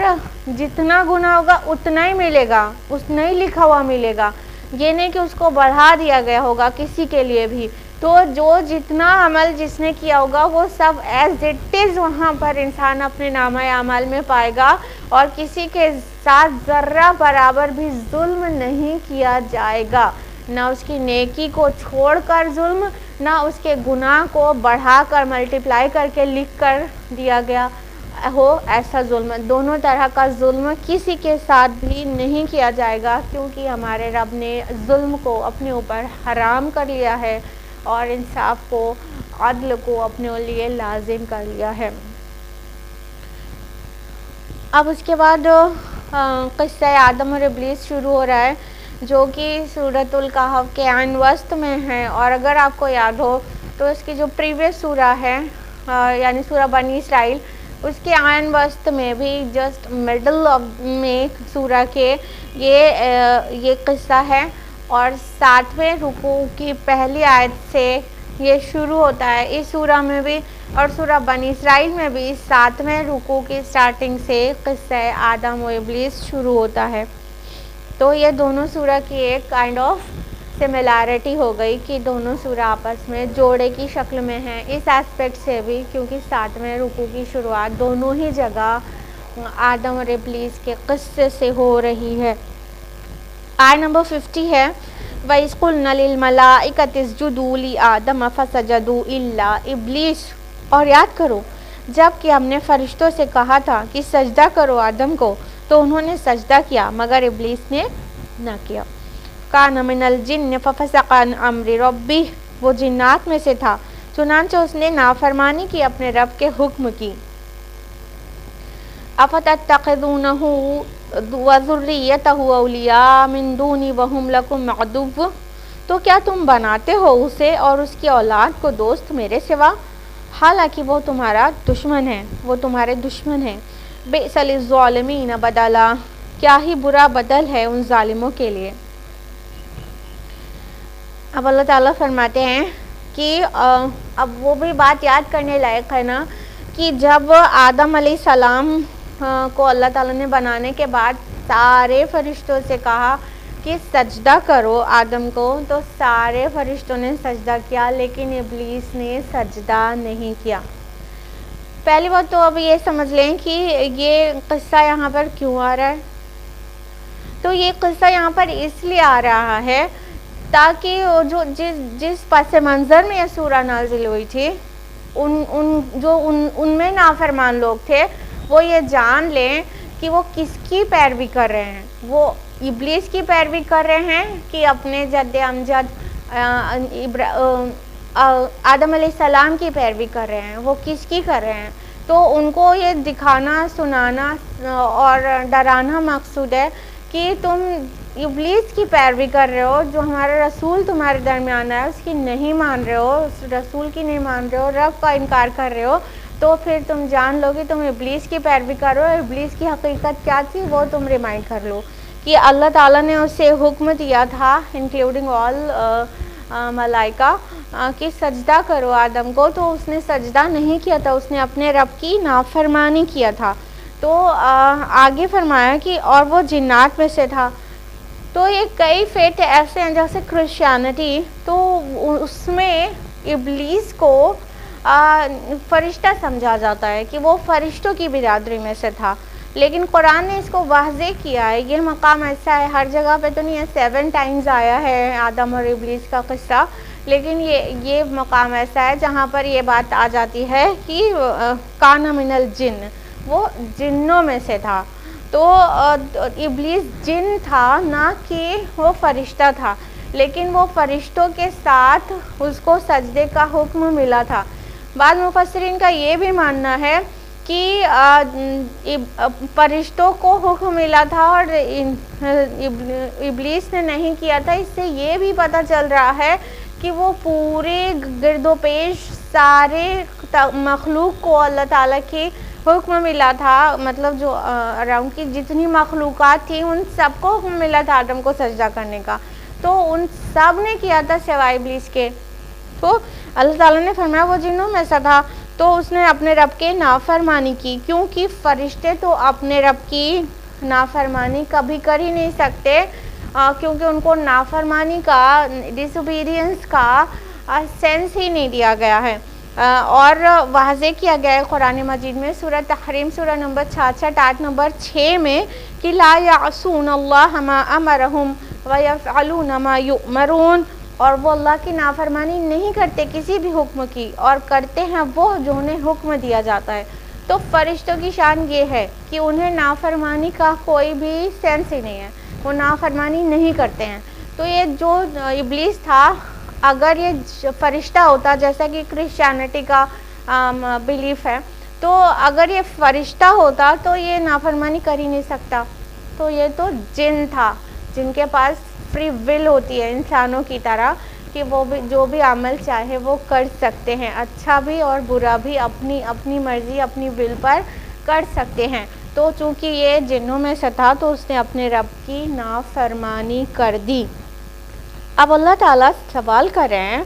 جتنا گناہ ہوگا اتنا ہی ملے گا، اتنا ہی لکھا ہوا ملے گا، یہ نہیں کہ اس کو بڑھا دیا گیا ہوگا کسی کے لیے بھی. تو جو جتنا عمل جس نے کیا ہوگا وہ سب ایز اٹ از وہاں پر انسان اپنے نامہ اعمال میں پائے گا، اور کسی کے ساتھ ذرہ برابر بھی ظلم نہیں کیا جائے گا، نہ اس کی نیکی کو چھوڑ کر ظلم، نہ اس کے گناہ کو بڑھا کر ملٹیپلائی کر کے لکھ کر دیا گیا ہو ایسا ظلم. دونوں طرح کا ظلم کسی کے ساتھ بھی نہیں کیا جائے گا، کیونکہ ہمارے رب نے ظلم کو اپنے اوپر حرام کر لیا ہے اور انصاف کو، عدل کو اپنے لیے لازم کر لیا ہے. اب اس کے بعد قصہ آدم اور ابلیس شروع ہو رہا ہے، جو کہ سورۃ الکہف کے عین وسط میں ہے. اور اگر آپ کو یاد ہو تو اس کی جو پریویس سورہ ہے یعنی سورہ بنی اسرائیل، اس کے عین وسط میں بھی جسٹ مڈل میں سورہ کے یہ قصہ ہے، اور 7ویں رکوع کی پہلی آیت سے یہ شروع ہوتا ہے اس سورہ میں بھی، اور سورہ بنی اسرائیل میں بھی 7ویں رکوع کی سٹارٹنگ سے قصہ آدم و ابلیس شروع ہوتا ہے. تو یہ دونوں سورہ کی ایک کائنڈ آف سملیرٹی ہو گئی کہ دونوں سورہ آپس میں جوڑے کی شکل میں ہیں اس ایسپیکٹ سے بھی، کیونکہ 7ویں رکوع کی شروعات دونوں ہی جگہ آدم اور ابلیس کے قصے سے ہو رہی ہے. آیت نمبر 50 ہے، وَإِذْ قُلْنَا لِلْمَلَائِكَةِ اسْجُدُوا لِآدَمَ فَسَجَدُوا إِلَّا إِبْلِيسَ. اور یاد کرو جب کہ ہم نے فرشتوں سے کہا تھا کہ سجدہ کرو آدم کو، تو انہوں نے سجدہ کیا مگر ابلیس نے نہ کیا. کان من الجن ففسق عن امر ربہ، وہ جنات میں سے تھا چنانچہ اس نے نافرمانی کی اپنے رب کے حکم کی. افتتخذونہ وذریتہ اولیاء من دونی وہم لکم عدو، تو کیا تم بناتے ہو اسے اور اس کی اولاد کو دوست میرے سوا، حالانکہ وہ تمہارا دشمن ہے، وہ تمہارے دشمن ہیں. بئس للظالمین بدلا، کیا ہی برا بدل ہے ان ظالموں کے لیے. اب اللہ تعالیٰ فرماتے ہیں کہ اب وہ بھی بات یاد کرنے لائق ہے نا کہ جب آدم علیہ السلام کو اللہ تعالیٰ نے بنانے کے بعد سارے فرشتوں سے کہا کہ سجدہ کرو آدم کو، تو سارے فرشتوں نے سجدہ کیا لیکن ابلیس نے سجدہ نہیں کیا۔ پہلی بات تو اب یہ سمجھ لیں کہ یہ قصہ یہاں پر کیوں آ رہا ہے۔ تو یہ قصہ یہاں پر اس لیے آ رہا ہے تاکہ جس پس منظر میں یہ سورہ نازل ہوئی تھی، ان میں نافرمان لوگ تھے وہ یہ جان لیں کہ وہ کس کی پیروی کر رہے ہیں۔ وہ ابلیس کی پیروی کر رہے ہیں کہ اپنے جد امجد آدم علیہ السلام کی پیروی کر رہے ہیں، وہ کس کی کر رہے ہیں۔ تو ان کو یہ دکھانا، سنانا اور ڈرانا مقصود ہے کہ تم ابلیس کی پیروی کر رہے ہو، جو ہمارا رسول تمہارے درمیان ہے اس کی نہیں مان رہے ہو، اس رسول کی نہیں مان رہے ہو، رب کا انکار کر رہے ہو، تو پھر تم جان لو کہ تم ابلیس کی پیروی کر رہے ہو۔ ابلیس کی حقیقت کیا تھی وہ تم ریمائنڈ کر لو کہ اللہ تعالیٰ نے اسے حکم دیا تھا انکلوڈنگ آل ملائکہ کہ سجدہ کرو آدم کو، تو اس نے سجدہ نہیں کیا تھا، اس نے اپنے رب کی نافرمانی کیا تھا۔ تو آگے فرمایا کہ اور وہ جنات میں سے تھا۔ تو یہ کئی فیتھ ایسے ہیں جیسے کرسچینٹی، تو اس میں ابلیس کو فرشتہ سمجھا جاتا ہے کہ وہ فرشتوں کی برادری میں سے تھا، لیکن قرآن نے اس کو واضح کیا ہے۔ یہ مقام ایسا ہے، ہر جگہ پہ تو نہیں ہے، 7 ٹائمز آیا ہے آدم اور ابلیس کا قصہ، لیکن یہ مقام ایسا ہے جہاں پر یہ بات آ جاتی ہے کہ کان من الجن، وہ جنوں میں سے تھا۔ تو ابلیس جن تھا، نہ کہ وہ فرشتہ تھا، لیکن وہ فرشتوں کے ساتھ اس کو سجدے کا حکم ملا تھا۔ بعض مفسرین کا یہ بھی ماننا ہے کہ فرشتوں کو حکم ملا تھا اور ابلیس نے نہیں کیا تھا۔ اس سے یہ بھی پتہ چل رہا ہے کہ وہ پورے گرد و پیش سارے مخلوق کو اللہ تعالیٰ کی حکم ملا تھا، مطلب جو اراؤنڈ کی جتنی مخلوقات تھیں ان سب کو حکم ملا تھا آدم کو سجدہ کرنے کا، تو ان سب نے کیا تھا سوائے ابلیس کے۔ تو اللہ تعالیٰ نے فرمایا وہ جنوں میں سے تھا، تو اس نے اپنے رب کے نافرمانی کی، کیونکہ فرشتے تو اپنے رب کی نافرمانی کبھی کر ہی نہیں سکتے، کیونکہ ان کو نافرمانی کا، ڈس اوبیڈینس کا سینس ہی نہیں دیا گیا ہے، اور واضح کیا گیا ہے قرآن مجید میں سورہ تحریم سورہ نمبر 66 آیت نمبر 6 میں کہ لا یعصون اللہ ما امرہم ویفعلون ما یؤمرون، اور وہ اللہ کی نافرمانی نہیں کرتے کسی بھی حکم کی، اور کرتے ہیں وہ جو انہیں حکم دیا جاتا ہے۔ تو فرشتوں کی شان یہ ہے کہ انہیں نافرمانی کا کوئی بھی سینس ہی نہیں ہے، وہ نافرمانی نہیں کرتے ہیں۔ تو یہ جو ابلیس تھا، اگر یہ فرشتہ ہوتا جیسا کہ کرسچینٹی کا بیلیف ہے، تو اگر یہ فرشتہ ہوتا تو یہ نافرمانی کر ہی نہیں سکتا۔ تو یہ تو جن تھا جن کے پاس فری ول ہوتی ہے انسانوں کی طرح، کہ وہ بھی جو بھی عمل چاہے وہ کر سکتے ہیں، اچھا بھی اور برا بھی اپنی مرضی اپنی ول پر کر سکتے ہیں۔ تو چونکہ یہ جنوں میں سے تھا تو اس نے اپنے رب کی نافرمانی کر دی۔ اب اللہ تعالیٰ سوال کر رہے ہیں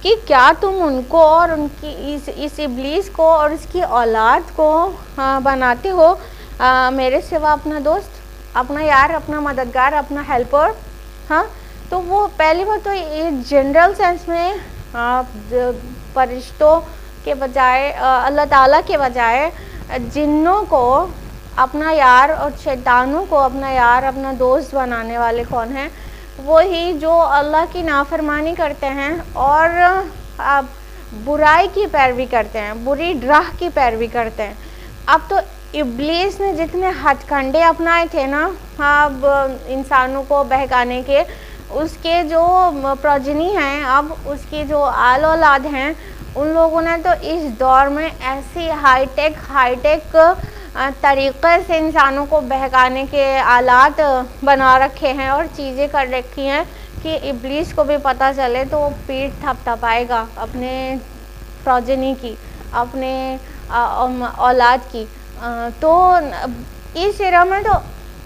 کہ کیا تم ان کو اور ان کی اس ابلیس کو اور اس کی اولاد کو بناتے ہو میرے سوا اپنا دوست، اپنا یار، اپنا مددگار، اپنا ہیلپر؟ ہاں، تو وہ پہلی بات تو یہ جنرل سینس میں فرشتوں کے بجائے، اللہ تعالیٰ کے بجائے جنوں کو اپنا یار اور شیطانوں کو اپنا یار، اپنا دوست بنانے والے کون ہیں؟ وہی جو اللہ کی نافرمانی کرتے ہیں اور برائی کی پیروی کرتے ہیں، بری راہ کی پیروی کرتے ہیں۔ اب تو ابلیس نے جتنے ہتھ کنڈے اپنائے تھے نا اب انسانوں کو بہکانے کے، اس کے جو پروجنی ہیں، اب اس کی جو آل اولاد ہیں، ان لوگوں نے تو اس دور میں ایسی ہائی ٹیک طریقے سے انسانوں کو بہکانے کے آلات بنا رکھے ہیں اور چیزیں کر رکھی ہیں کہ ابلیس کو بھی پتہ چلے تو وہ پیٹھ تھپ تھپائے گا اپنے پروجنی کی، اپنے اولاد کی۔ تو اس ایرا میں تو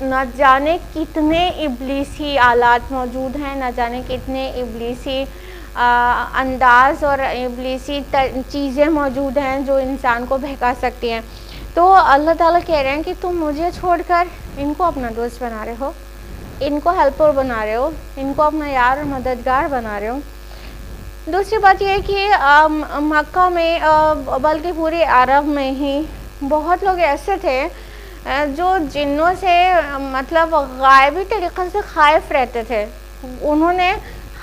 نہ جانے کتنے ابلیسی آلات موجود ہیں، نہ جانے کتنے ابلیسی انداز اور ابلیسی چیزیں موجود ہیں جو انسان کو بہکا سکتی ہیں۔ تو اللہ تعالیٰ کہہ رہے ہیں کہ تم مجھے چھوڑ کر ان کو اپنا دوست بنا رہے ہو، ان کو ہیلپر بنا رہے ہو، ان کو اپنا یار اور مددگار بنا رہے ہو۔ دوسری بات یہ ہے کہ مکہ میں بلکہ پورے عرب میں ہی بہت لوگ ایسے تھے جو جنوں سے مطلب غائبی طریقے سے خائف رہتے تھے۔ انہوں نے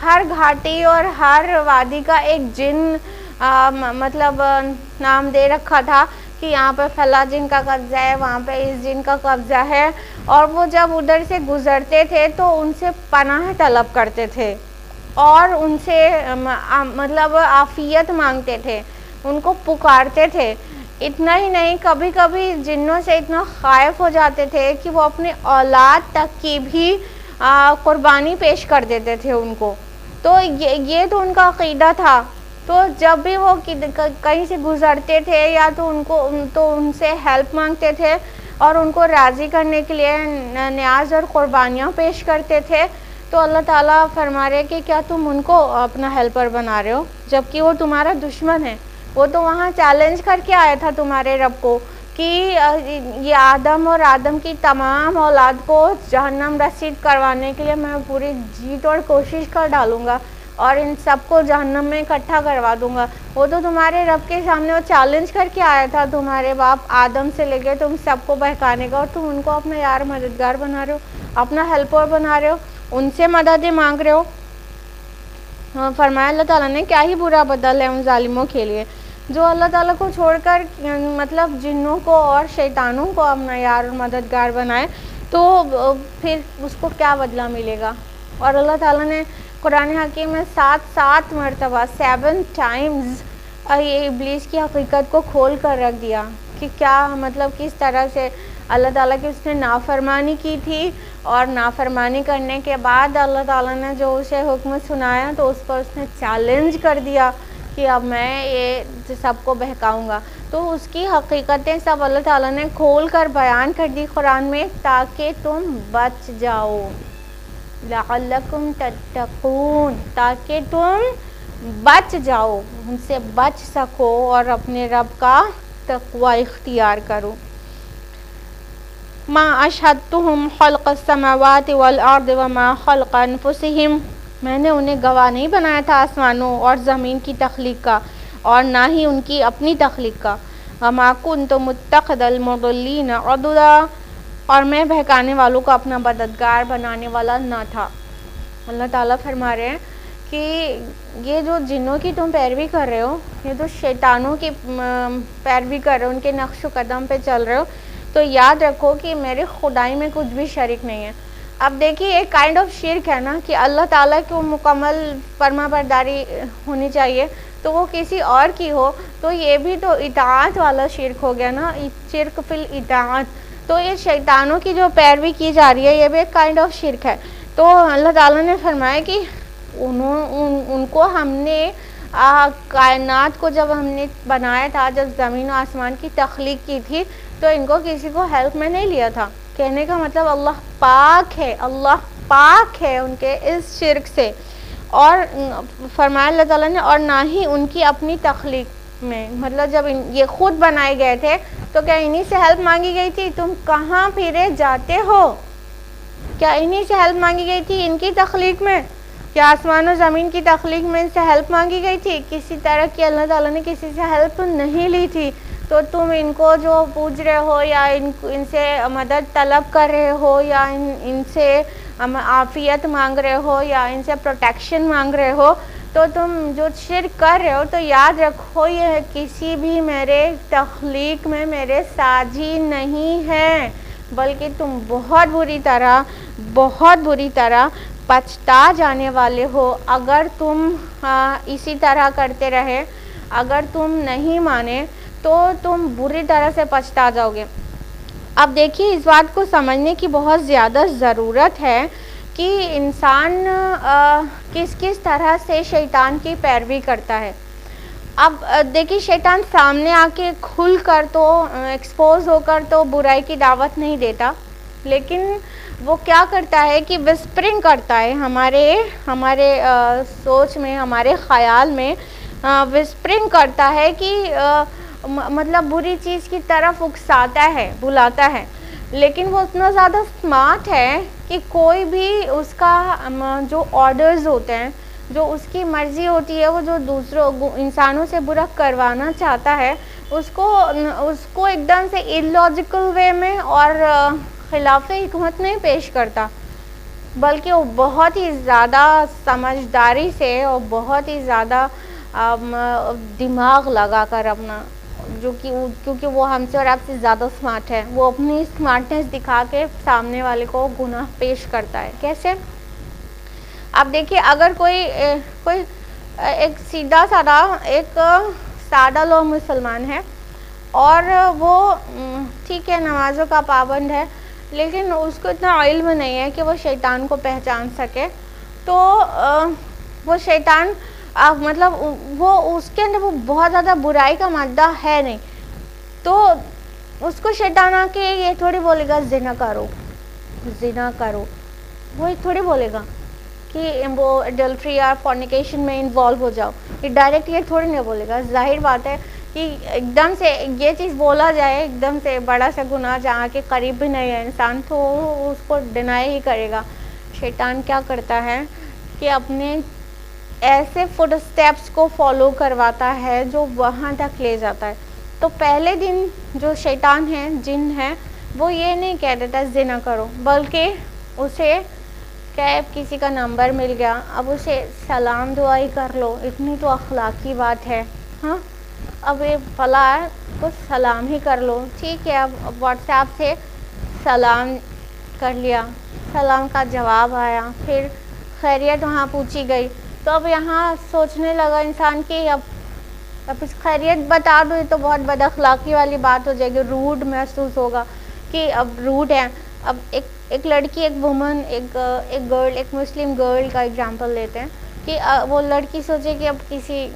ہر گھاٹی اور ہر وادی کا ایک جن مطلب نام دے رکھا تھا کہ یہاں پہ فلاں جن کا قبضہ ہے، وہاں پہ اس جن کا قبضہ ہے، اور وہ جب ادھر سے گزرتے تھے تو ان سے پناہ طلب کرتے تھے اور ان سے مطلب عافیت مانگتے تھے، ان کو پکارتے تھے۔ اتنا ہی نہیں، کبھی کبھی جنوں سے اتنا خائف ہو جاتے تھے کہ وہ اپنی اولاد تک کی بھی قربانی پیش کر دیتے تھے ان کو۔ تو یہ تو ان کا عقیدہ تھا۔ تو جب بھی وہ کہیں سے گزرتے تھے یا تو ان سے ہیلپ مانگتے تھے اور ان کو راضی کرنے کے لیے نیاز اور قربانیاں پیش کرتے تھے، تو اللہ تعالیٰ فرما رہے کہ کیا تم ان کو اپنا ہیلپر بنا رہے ہو جبکہ وہ تمہارا دشمن ہے؟ وہ تو وہاں چیلنج کر کے آیا تھا تمہارے رب کو کہ یہ آدم اور آدم کی تمام اولاد کو جہنم رسید کروانے کے لیے میں پوری جیت اور کوشش کر ڈالوں گا اور ان سب کو جہنم میں اکٹھا کروا دوں گا۔ وہ تو تمہارے رب کے سامنے وہ چیلنج کر کے آیا تھا تمہارے باپ آدم سے لے کے تم سب کو بہکانے کا، اور تم ان کو اپنا یار مددگار بنا رہے ہو، اپنا ہیلپر بنا رہے ہو، ان سے مددیں مانگ رہے ہو۔ فرمایا اللہ تعالیٰ نے کیا ہی برا بدل ہے ان ظالموں کے لیے جو اللہ تعالیٰ کو چھوڑ کر مطلب جنوں کو اور شیطانوں کو اپنا یار اور مددگار بنائے، تو پھر اس کو کیا بدلہ ملے گا۔ اور اللہ تعالیٰ نے قرآن حکیم میں 7 مرتبہ 7 ٹائمز یہ ابلیس کی حقیقت کو کھول کر رکھ دیا کہ کیا مطلب کس طرح سے اللہ تعالیٰ کی اس نے نافرمانی کی تھی، اور نافرمانی کرنے کے بعد اللہ تعالیٰ نے جو اسے حکم سنایا تو اس پر اس نے چیلنج کر دیا کہ اب میں یہ سب کو بہکاؤں گا۔ تو اس کی حقیقتیں سب اللہ تعالیٰ نے کھول کر بیان کر دی قرآن میں تاکہ تم بچ جاؤ، لعلکم تتقون، تاکہ تم بچ جاؤ، ان سے بچ سکو اور اپنے رب کا تقوی اختیار کرو۔ ما اشہدتہم خلق السماوات والارض وما خلق انفسہم، میں نے انہیں گواہ نہیں بنایا تھا آسمانوں اور زمین کی تخلیق کا اور نہ ہی ان کی اپنی تخلیق کا۔ وما کنت متخذ المضلین عضدا، اور میں بہکانے والوں کو اپنا مددگار بنانے والا نہ تھا۔ اللہ تعالیٰ فرما رہے ہیں کہ یہ جو جنوں کی تم پیروی کر رہے ہو، یہ تو شیطانوں کی پیروی کر رہے ہو، ان کے نقش و قدم پہ چل رہے ہو، تو یاد رکھو کہ میرے خدائی میں کچھ بھی شریک نہیں ہے۔ اب دیکھیے ایک کائنڈ آف شرک ہے نا کہ اللہ تعالیٰ کو مکمل فرما برداری ہونی چاہیے، تو وہ کسی اور کی ہو تو یہ بھی تو اطاعت والا شرک ہو گیا نا، شرک فی الاطاعت۔ تو یہ شیطانوں کی جو پیروی کی جا رہی ہے یہ بھی ایک کائنڈ آف شرک ہے۔ تو اللہ تعالیٰ نے فرمایا کہ ان کو ہم نے کائنات کو جب ہم نے بنایا تھا، جب زمین و آسمان کی تخلیق کی تھی، تو ان کو کسی کو ہیلپ میں نہیں لیا تھا۔ کہنے کا مطلب اللہ پاک ہے، اللہ پاک ہے ان کے اس شرک سے۔ اور فرمایا اللہ تعالیٰ نے اور نہ ہی ان کی اپنی تخلیق میں، مطلب جب یہ خود بنائے گئے تھے تو کیا انہی سے ہیلپ مانگی گئی تھی؟ تم کہاں پھرے جاتے ہو؟ کیا انہی سے ہیلپ مانگی گئی تھی ان کی تخلیق میں؟ کیا آسمان و زمین کی تخلیق میں ان سے ہیلپ مانگی گئی تھی؟ کسی طرح کی اللہ تعالیٰ نے کسی سے ہیلپ نہیں لی تھی۔ تو تم ان کو جو پوچھ رہے ہو یا ان سے مدد طلب کر رہے ہو یا ان سے عافیت مانگ رہے ہو یا ان سے پروٹیکشن مانگ رہے ہو، تو تم جو شرک کر رہے ہو تو یاد رکھو یہ کسی بھی میرے تخلیق میں میرے ساجی نہیں ہے، بلکہ تم بہت بری طرح پچھتا جانے والے ہو اگر تم اسی طرح کرتے رہے۔ اگر تم نہیں مانے تو تم بری طرح سے پچھتا جاؤ گے۔ اب دیکھیے اس بات کو سمجھنے کی بہت زیادہ ضرورت ہے کہ انسان کس طرح سے شیطان کی پیروی کرتا ہے۔ اب دیکھیے شیطان سامنے آ کے کھل کر تو ایکسپوز ہو کر تو برائی کی دعوت نہیں دیتا، لیکن وہ کیا کرتا ہے کہ وسپرنگ کرتا ہے ہمارے سوچ میں، ہمارے خیال میں وسپرنگ کرتا ہے کہ مطلب بری چیز کی طرف اکساتا ہے، بلاتا ہے. لیکن وہ اتنا زیادہ اسمارٹ ہے کہ کوئی بھی اس کا جو آرڈرز ہوتے ہیں، جو اس کی مرضی ہوتی ہے، وہ جو دوسروں انسانوں سے برا کروانا چاہتا ہے، اس کو ایک دم سے illogical وے میں اور خلاف حکمت نہیں پیش کرتا، بلکہ وہ بہت ہی زیادہ سمجھداری سے اور بہت ہی زیادہ دماغ لگا کر اپنا، کیونکہ وہ ہم سے اور آپ سے زیادہ اسمارٹ ہے، وہ اپنی اسمارٹنیس دکھا کے سامنے والے کو گناہ پیش کرتا ہے. کیسے؟ آپ دیکھیے، اگر کوئی ایک سیدھا سادہ ایک سادہ لوگ مسلمان ہے اور وہ ٹھیک ہے نمازوں کا پابند ہے، لیکن اس کو اتنا علم نہیں ہے کہ وہ شیطان کو پہچان سکے، تو وہ شیطان مطلب وہ اس کے اندر وہ بہت زیادہ برائی کا مادہ ہے نہیں، تو اس کو شیطان آ کے یہ تھوڑی بولے گا زنا کرو، وہ تھوڑی بولے گا کہ وہ ایڈلٹری یا فورنیکیشن میں انوالو ہو جاؤ، یہ ڈائریکٹ یہ تھوڑی نہیں بولے گا. ظاہر بات ہے کہ ایک دم سے یہ چیز بولا جائے، ایک دم سے بڑا سا گناہ جہاں کے قریب بھی نہیں ہے انسان، تو اس کو ڈینائی ہی کرے گا. شیطان کیا کرتا ہے کہ اپنے ایسے فٹ اسٹیپس کو فالو کرواتا ہے جو وہاں تک لے جاتا ہے. تو پہلے دن جو شیطان ہے، جن ہے، وہ یہ نہیں کہہ دیتا زنا کرو، بلکہ اسے کہ کسی کا نمبر مل گیا، اب اسے سلام دعائی کر لو، اتنی تو اخلاقی بات ہے. ہاں، اب یہ فلاں ہے تو سلام ہی کر لو، ٹھیک ہے. اب واٹس ایپ سے سلام کر لیا، سلام کا جواب آیا، پھر خیریت وہاں پوچھی گئی، تو اب یہاں سوچنے لگا انسان کہ اب اس خیریت بتا دو، یہ تو بہت بد اخلاقی والی بات ہو جائے گی، روڈ محسوس ہوگا کہ اب روڈ ہے. اب ایک لڑکی، ایک وومن، ایک گرل، ایک مسلم گرل کا اگزامپل لیتے ہیں کہ وہ لڑکی سوچے کہ اب کسی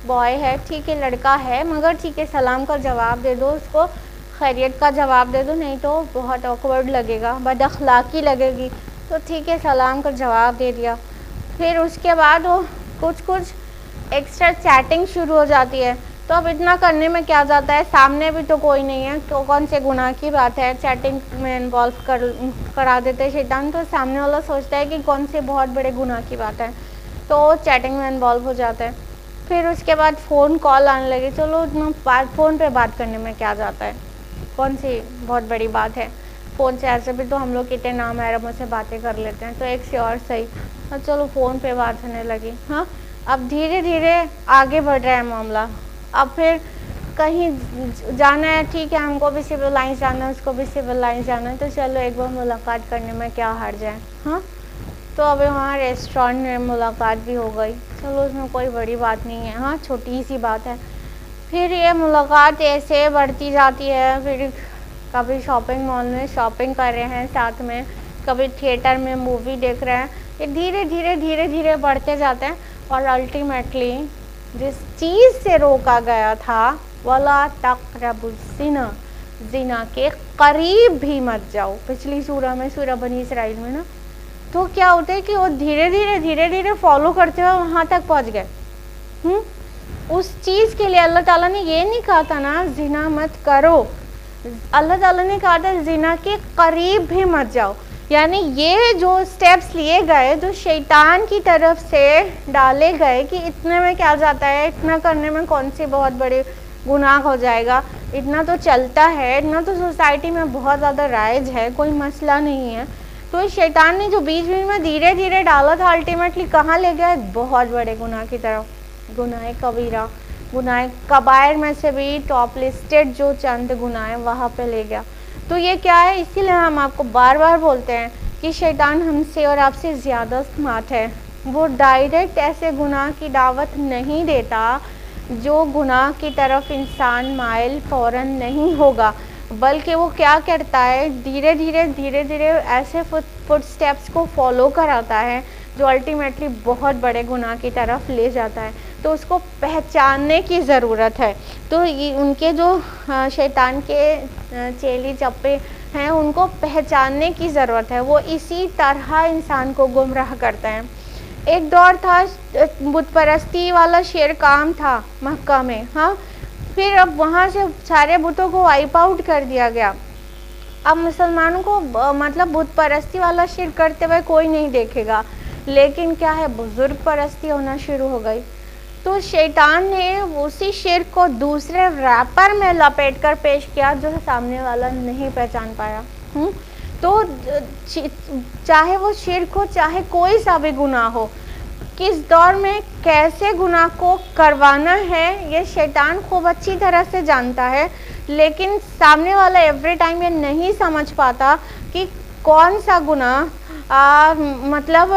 بوائے ہے، ٹھیک ہے لڑکا ہے، مگر ٹھیک ہے سلام کا جواب دے دو، اس کو خیریت کا جواب دے دو، نہیں تو بہت آکورڈ لگے گا، بد اخلاقی لگے گی، تو ٹھیک ہے سلام کا جواب دے دیا. پھر اس کے بعد وہ کچھ ایکسٹرا چیٹنگ شروع ہو جاتی ہے. تو اب اتنا کرنے میں کیا جاتا ہے، سامنے بھی تو کوئی نہیں ہے، تو کون سے گناہ کی بات ہے، چیٹنگ میں انوالو کرا دیتے ہیں شیطان، تو سامنے والا سوچتا ہے کہ کون سے بہت بڑے گناہ کی بات ہے، تو چیٹنگ میں انوالو ہو جاتا ہے. پھر اس کے بعد فون کال آنے لگے، چلو اتنا فون پہ بات کرنے میں کیا جاتا ہے، کون سی بہت بڑی بات ہے، فون سے ایسے بھی تو ہم لوگ کتنے نامحرموں سے باتیں کر لیتے ہیں، تو ایک سے اور صحیح، چلو فون پہ بات ہونے لگی. ہاں، اب دھیرے دھیرے آگے بڑھ رہا ہے معاملہ. اب پھر کہیں جانا ہے، ٹھیک ہے ہم کو بھی سول لائنس جانا ہے، اس کو بھی سول لائنس جانا ہے، تو چلو ایک بار ملاقات کرنے میں کیا حرج ہے. ہاں، تو اب وہاں ریسٹورینٹ میں ملاقات بھی ہو گئی، چلو اس میں کوئی بڑی بات نہیں ہے، ہاں چھوٹی سی بات ہے. پھر یہ ملاقات ایسے بڑھتی جاتی ہے، پھر کبھی شاپنگ مال میں شاپنگ کر رہے ہیں ساتھ میں، کبھی تھیٹر میں مووی دیکھ رہے ہیں، یہ دھیرے دھیرے بڑھتے جاتے ہیں. اور الٹیمیٹلی جس چیز سے روکا گیا تھا، وَلَا تَقْرَبُوا الزِّنَا، زنا کے قریب بھی مت جاؤ، پچھلی سورہ میں، سورہ بنی اسرائیل میں نا، تو کیا ہوتا ہے کہ وہ دھیرے دھیرے فالو کرتے ہوئے وہاں تک پہنچ گئے. اس چیز کے لیے اللہ تعالیٰ نے یہ نہیں کہا تھا نا زنا مت کرو، اللہ تعالیٰ نے کہا تھا زنا کے قریب بھی مت جاؤ. یعنی یہ جو سٹیپس لیے گئے، جو شیطان کی طرف سے ڈالے گئے کہ اتنے میں کیا جاتا ہے، اتنا کرنے میں کون سی بہت بڑے گناہ ہو جائے گا، اتنا تو چلتا ہے، اتنا تو سوسائٹی میں بہت زیادہ رائج ہے، کوئی مسئلہ نہیں ہے. تو شیطان نے جو بیچ میں دھیرے دھیرے ڈالا تھا، الٹیمیٹلی کہاں لے گیا، بہت بڑے گناہ کی طرف، گناہ کبیرہ، گناہ کبائر میں سے بھی ٹاپ لسٹڈ جو چند گناہ ہیں وہاں پہ لے گیا. تو یہ کیا ہے، اسی لیے ہم آپ کو بار بار بولتے ہیں کہ شیطان ہم سے اور آپ سے زیادہ اسمارٹ ہے. وہ ڈائریکٹ ایسے گناہ کی دعوت نہیں دیتا جو گناہ کی طرف انسان مائل فوراً نہیں ہوگا، بلکہ وہ کیا کرتا ہے، دھیرے دھیرے ایسے فٹ سٹیپس کو فالو کراتا ہے جو الٹیمیٹلی بہت بڑے گناہ کی طرف لے جاتا ہے. تو اس کو پہچاننے کی ضرورت ہے. تو ان کے جو شیطان کے چیلی چپے ہیں ان کو پہچاننے کی ضرورت ہے، وہ اسی طرح انسان کو گمراہ کرتے ہیں۔ ایک دور تھا بت پرستی والا شرک عام تھا مکہ میں، ہاں، پھر اب وہاں سے سارے بتوں کو وائپ آؤٹ کر دیا گیا۔ اب مسلمانوں کو مطلب بت پرستی والا شرک کرتے ہوئے کوئی نہیں دیکھے گا، لیکن کیا ہے، بزرگ پرستی ہونا شروع ہو گئی۔ تو شیطان نے اسی شرک کو دوسرے ریپر میں لپیٹ کر پیش کیا جو سامنے والا نہیں پہچان پایا۔ تو چاہے وہ شرک ہو، چاہے کوئی سا بھی گناہ ہو، کس دور میں کیسے گناہ کو کروانا ہے یہ شیطان خوب اچھی طرح سے جانتا ہے، لیکن سامنے والا ایوری ٹائم یہ نہیں سمجھ پاتا کہ کون سا گناہ مطلب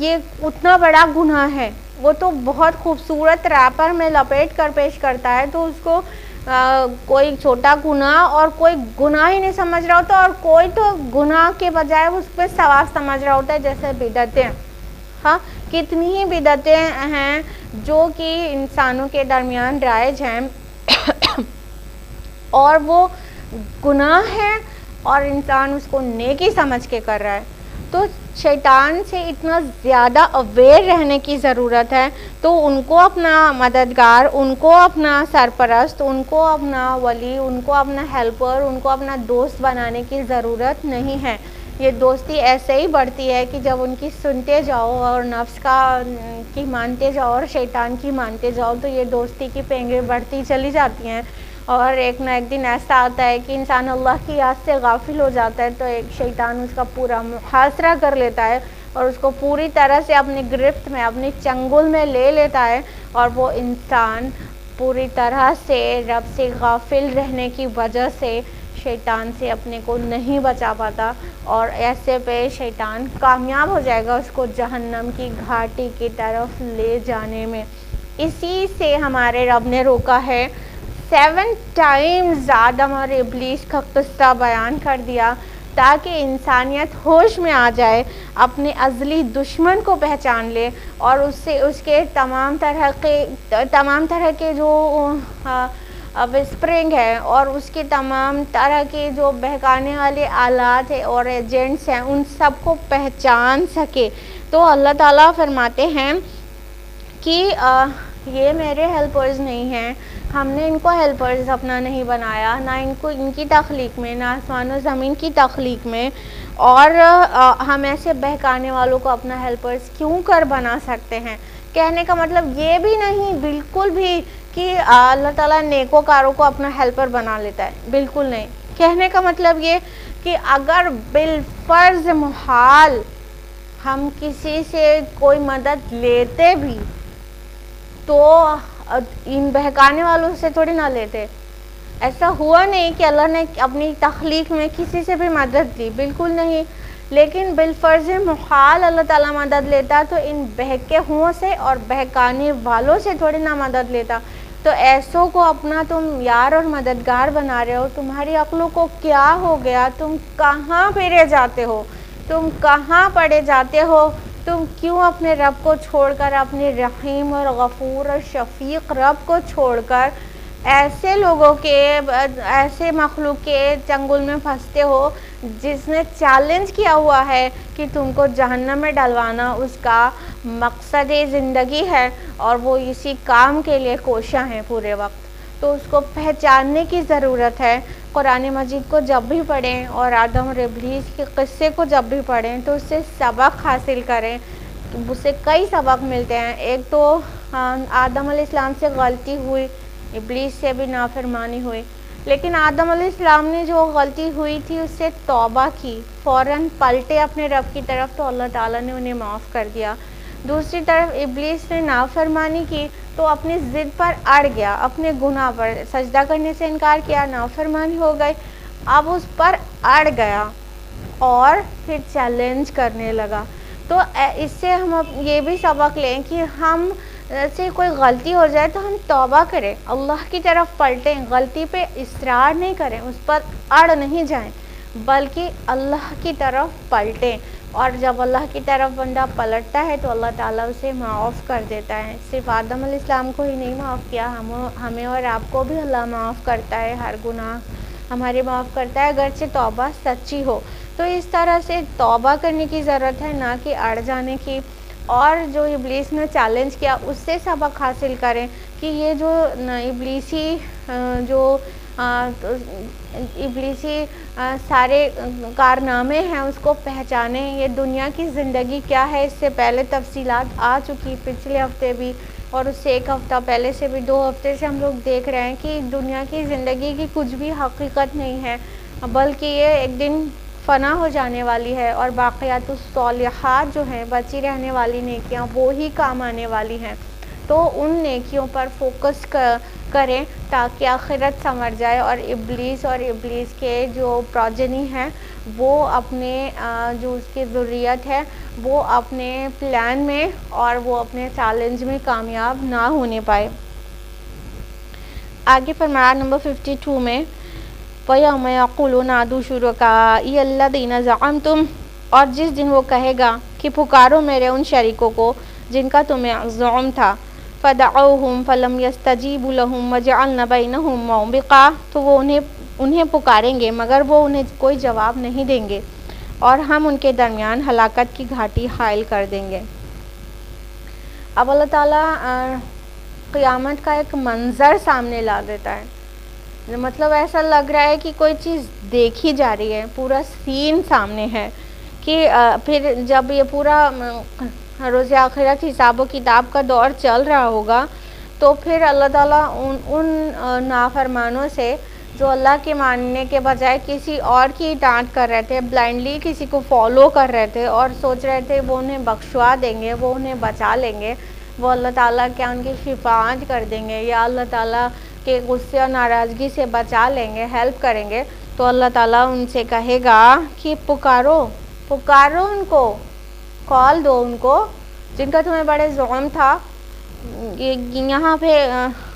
یہ اتنا بڑا گناہ ہے۔ وہ تو بہت خوبصورت ریپر میں لپیٹ کر پیش کرتا ہے، تو اس کو کوئی چھوٹا گناہ اور کوئی گناہ ہی نہیں سمجھ رہا ہوتا، اور کوئی تو گناہ کے بجائے اس پہ ثواب سمجھ رہا ہوتا ہے، جیسے بدعتیں۔ ہاں، کتنی ہی بدعتیں ہیں جو کہ انسانوں کے درمیان رائج ہیں اور وہ گناہ ہے اور انسان اس کو نیکی سمجھ کے کر رہا ہے۔ تو شیطان سے اتنا زیادہ اویئر رہنے کی ضرورت ہے، تو ان کو اپنا مددگار، ان کو اپنا سرپرست، ان کو اپنا ولی، ان کو اپنا ہیلپر، ان کو اپنا دوست بنانے کی ضرورت نہیں ہے۔ یہ دوستی ایسے ہی بڑھتی ہے کہ جب ان کی سنتے جاؤ اور نفس کی مانتے جاؤ اور شیطان کی مانتے جاؤ، تو یہ دوستی کی پینگیں بڑھتی چلی جاتی ہیں، اور ایک نہ ایک دن ایسا آتا ہے کہ انسان اللہ کی یاد سے غافل ہو جاتا ہے، تو ایک شیطان اس کا پورا محاصرہ کر لیتا ہے اور اس کو پوری طرح سے اپنی گرفت میں، اپنی چنگل میں لے لیتا ہے، اور وہ انسان پوری طرح سے رب سے غافل رہنے کی وجہ سے شیطان سے اپنے کو نہیں بچا پاتا، اور ایسے پہ شیطان کامیاب ہو جائے گا اس کو جہنم کی گھاٹی کی طرف لے جانے میں۔ اسی سے ہمارے رب نے روکا ہے۔ 7 ٹائمز آدم اور ابلیس کا قصہ بیان کر دیا تاکہ انسانیت ہوش میں آ جائے، اپنے ازلی دشمن کو پہچان لے، اور اس کے تمام طرح کے جو وسپرنگ ہے اور اس کے تمام طرح کے جو بہکانے والے آلات ہیں اور ایجنٹس ہیں، ان سب کو پہچان سکے۔ تو اللہ تعالیٰ فرماتے ہیں کہ یہ میرے ہیلپرز نہیں ہیں، ہم نے ان کو ہیلپرز اپنا نہیں بنایا، نہ ان کی تخلیق میں، نہ آسمان و زمین کی تخلیق میں، اور ہم ایسے بہکانے والوں کو اپنا ہیلپرز کیوں کر بنا سکتے ہیں۔ کہنے کا مطلب یہ بھی نہیں بالکل بھی کہ اللہ تعالیٰ نیکوکاروں کو اپنا ہیلپر بنا لیتا ہے، بالکل نہیں۔ کہنے کا مطلب یہ کہ اگر بالفرض محال ہم کسی سے کوئی مدد لیتے بھی تو ان بہکانے والوں سے تھوڑی نہ لیتے۔ ایسا ہوا نہیں کہ اللہ نے اپنی تخلیق میں کسی سے بھی مدد لی، بالکل نہیں، لیکن بالفرض محال اللہ تعالیٰ مدد لیتا تو ان بہکے ہوں سے اور بہکانے والوں سے تھوڑی نہ مدد لیتا۔ تو ایسوں کو اپنا تم یار اور مددگار بنا رہے ہو، تمہاری عقلوں کو کیا ہو گیا؟ تم کہاں پھرے جاتے ہو؟ تم کہاں پڑے جاتے ہو؟ تم کیوں اپنے رب کو چھوڑ کر، اپنے رحیم اور غفور اور شفیق رب کو چھوڑ کر ایسے لوگوں کے، ایسے مخلوق کے چنگل میں پھنستے ہو جس نے چیلنج کیا ہوا ہے کہ تم کو جہنم میں ڈلوانا اس کا مقصد زندگی ہے، اور وہ اسی کام کے لیے کوشاں ہیں پورے وقت۔ تو اس کو پہچاننے کی ضرورت ہے۔ قرآن مجید کو جب بھی پڑھیں اور آدم اور ابلیس کے قصے کو جب بھی پڑھیں تو اس سے سبق حاصل کریں۔ اس سے کئی سبق ملتے ہیں۔ ایک تو آدم علیہ السلام سے غلطی ہوئی، ابلیس سے بھی نافرمانی ہوئی، لیکن آدم علیہ السلام نے جو غلطی ہوئی تھی اس سے توبہ کی، فوراً پلٹے اپنے رب کی طرف، تو اللہ تعالیٰ نے انہیں معاف کر دیا۔ دوسری طرف ابلیس نے نافرمانی کی تو اپنی ضد پر اڑ گیا، اپنے گناہ پر سجدہ کرنے سے انکار کیا، نافرمانی ہو گئی، اب اس پر اڑ گیا اور پھر چیلنج کرنے لگا۔ تو اس سے ہم یہ بھی سبق لیں کہ ہم سے کوئی غلطی ہو جائے تو ہم توبہ کریں، اللہ کی طرف پلٹیں، غلطی پہ اصرار نہیں کریں، اس پر اڑ نہیں جائیں، بلکہ اللہ کی طرف پلٹیں، اور جب اللہ کی طرف بندہ پلٹتا ہے تو اللہ تعالیٰ اسے معاف کر دیتا ہے۔ صرف آدم علیہ السلام کو ہی نہیں معاف کیا، ہمیں اور آپ کو بھی اللہ معاف کرتا ہے ہر گناہ ہمارے معاف کرتا ہے اگرچہ توبہ سچی ہو۔ تو اس طرح سے توبہ کرنے کی ضرورت ہے، نہ کہ اڑ جانے کی، اور جو ابلیس نے چیلنج کیا اس سے سبق حاصل کریں کہ یہ جو ابلیسی سارے کارنامے ہیں اس کو پہچانیں۔ یہ دنیا کی زندگی کیا ہے، اس سے پہلے تفصیلات آ چکی پچھلے ہفتے بھی، اور اس سے ایک ہفتہ پہلے سے بھی، 2 ہفتے سے ہم لوگ دیکھ رہے ہیں کہ دنیا کی زندگی کی کچھ بھی حقیقت نہیں ہے، بلکہ یہ ایک دن فنا ہو جانے والی ہے، اور باقیات الصالحات جو ہیں بچی رہنے والی نیکیاں وہی کام آنے والی ہیں۔ تو ان نیکیوں پر فوکس کریں تاکہ آخرت سنور جائے، اور ابلیس کے جو پروجنی ہیں وہ اپنے جو اس کی ذریت ہے وہ اپنے پلان میں اور وہ اپنے چیلنج میں کامیاب نہ ہونے پائے۔ آگے فرمایا نمبر 52 میں وَيَوْمَ يَقُولُ نَادُوا شُرَكَائِيَ الَّذِينَ زَعَمْتُمْ، اور جس دن وہ کہے گا کہ پکارو میرے ان شریکوں کو جن کا تمہیں زعم تھا، فَدَعَوْهُمْ فَلَمْ يَسْتَجِيبُوا لَهُمْ وَجَعَلْنَا بَيْنَهُمْ مَوْبِقًا، تو وہ انہیں پکاریں گے مگر وہ انہیں کوئی جواب نہیں دیں گے، اور ہم ان کے درمیان ہلاکت کی گھاٹی حائل کر دیں گے۔ اب اللہ تعالیٰ قیامت کا ایک منظر سامنے لا دیتا ہے، مطلب ایسا لگ رہا ہے کہ کوئی چیز دیکھی جا رہی ہے، پورا سین سامنے ہے کہ پھر جب یہ پورا روز آخرت حساب و کتاب کا دور چل رہا ہوگا تو پھر اللہ تعالیٰ ان نافرمانوں سے جو اللہ کے ماننے کے بجائے کسی اور کی ڈانٹ کر رہے تھے، بلائنڈلی کسی کو فالو کر رہے تھے اور سوچ رہے تھے وہ انہیں بخشوا دیں گے، وہ انہیں بچا لیں گے، وہ اللہ تعالیٰ کیا ان کی شفاعت کر دیں گے یا اللہ تعالیٰ کے غصے اور ناراضگی سے بچا لیں گے، ہیلپ کریں گے، تو اللہ تعالیٰ ان سے کہے گا کہ پکارو ان کو، کال دو ان کو جن کا تمہیں بڑے زعم تھا۔ یہاں پہ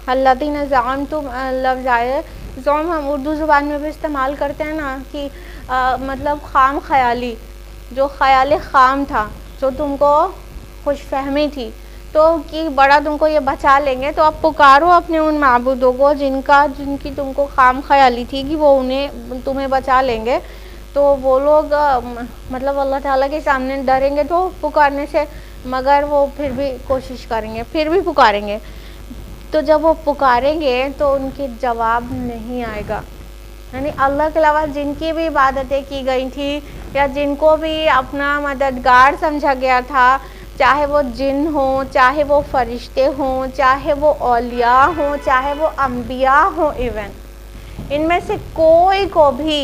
الذین زعمتم لفظ آئے، زعم ہم اردو زبان میں بھی استعمال کرتے ہیں نا کہ مطلب خام خیالی، جو خیال خام تھا، جو تم کو خوش فہمی تھی تو کہ بڑا تم کو یہ بچا لیں گے، تو اب پکارو اپنے ان معبودوں کو جن کی تم کو خام خیالی تھی کہ وہ تمہیں بچا لیں گے، تو وہ لوگ مطلب اللہ تعالیٰ کے سامنے ڈریں گے تو پکارنے سے، مگر وہ پھر بھی کوشش کریں گے، پھر بھی پکاریں گے، تو جب وہ پکاریں گے تو ان کی جواب نہیں آئے گا۔ یعنی اللہ کے علاوہ جن کی بھی عبادتیں کی گئی تھی یا جن کو بھی اپنا مددگار سمجھا گیا تھا، چاہے وہ جن ہوں، چاہے وہ فرشتے ہوں، چاہے وہ اولیاء ہوں، چاہے وہ انبیاء ہوں، ایون ان میں سے کوئی کو بھی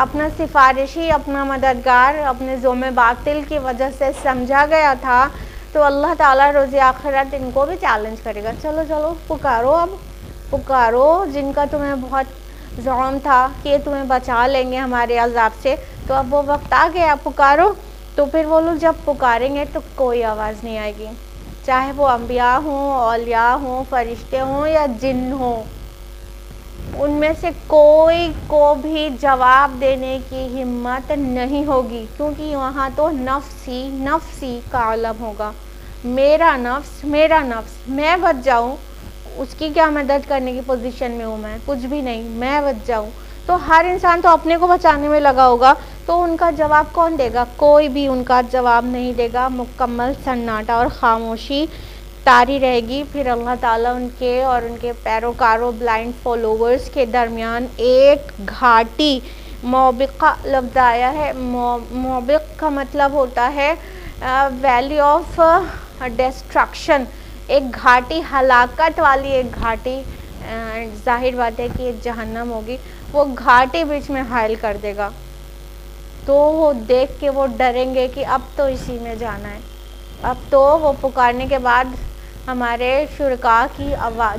اپنا سفارشی، اپنا مددگار اپنے ذم باطل کی وجہ سے سمجھا گیا تھا، تو اللہ تعالیٰ روز آخرت ان کو بھی چیلنج کرے گا، چلو پکارو، اب پکارو جن کا تمہیں بہت زعم تھا کہ یہ تمہیں بچا لیں گے ہمارے عذاب سے، تو اب وہ وقت آ گیا، پکارو۔ تو پھر وہ لوگ جب پکاریں گے تو کوئی آواز نہیں آئے گی، چاہے وہ انبیاء ہوں، اولیاء ہوں، فرشتے ہوں یا جن ہوں، ان میں سے کوئی کو بھی جواب دینے کی ہمت نہیں ہوگی، کیونکہ وہاں تو نفسی کا عالم ہوگا، میرا نفس، میں بچ جاؤں، اس کی کیا مدد کرنے کی پوزیشن میں ہوں، میں کچھ بھی نہیں، میں بچ جاؤں، تو ہر انسان تو اپنے کو بچانے میں لگا ہوگا، تو ان کا جواب کون دے گا؟ کوئی بھی ان کا جواب نہیں دے گا، مکمل سناٹا اور خاموشی طاری رہے گی۔ پھر اللہ تعالیٰ ان کے اور ان کے پیروکاروں، بلائنڈ فالوورز کے درمیان ایک گھاٹی، موبقہ لفظ آیا ہے، موبق کا مطلب ہوتا ہے ویلی آف ڈسٹرکشن، ایک گھاٹی، ہلاکت والی ایک گھاٹی، ظاہر بات ہے کہ ایک جہنم ہوگی، وہ گھاٹی بیچ میں حائل کر دے گا، تو وہ دیکھ کے وہ ڈریں گے کہ اب تو اسی میں جانا ہے، اب تو وہ پکارنے کے بعد ہمارے شرکاء کی